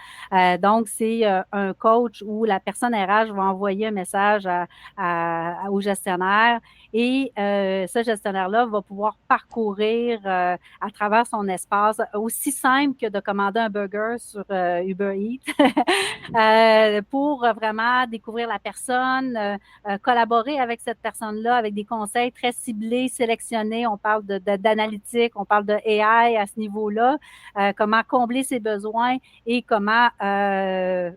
S6: Donc, c'est un coach où la personne RH va envoyer un message au gestionnaire et ce gestionnaire-là va pouvoir parcourir à travers son espace aussi simple que de commander un burger sur Uber Eats pour vraiment découvrir la personne, collaborer avec cette personne-là avec des conseils très ciblés, sélectionnés. On parle d'analytique, on parle de AI à ce niveau-là, comment combler ses besoins et comment en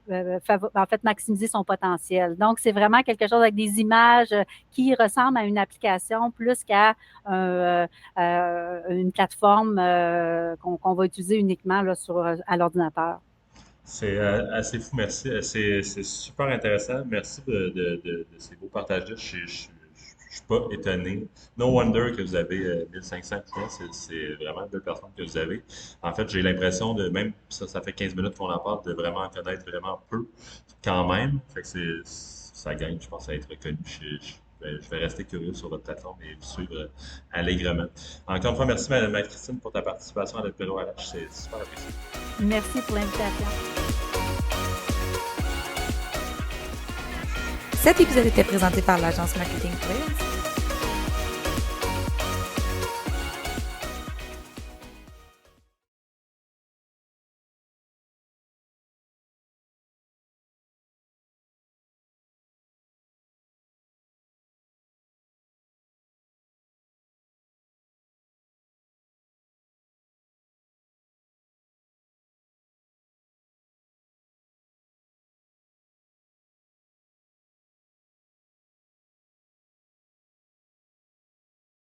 S6: fait maximiser son potentiel. Donc, c'est vraiment quelque chose avec des images qui ressemblent à une application plus qu'à une plateforme qu'on va utiliser uniquement là, à l'ordinateur.
S2: C'est assez fou, merci. C'est super intéressant. Merci de ces beaux partages-là. Je suis pas étonné. No wonder que vous avez 1500 clients. C'est vraiment une belle personne que vous avez. En fait, j'ai l'impression de, même ça fait 15 minutes qu'on en parle, de vraiment en connaître vraiment peu quand même. Fait que ça gagne, je pense, à être reconnu. Je vais rester curieux sur votre plateforme et vous suivre allègrement. Encore une fois, merci, Mme Christine, pour ta participation à l'apéro RH. C'est super apprécié.
S6: Merci pour l'invitation.
S1: Cet épisode était présenté par l'agence Marketing Players.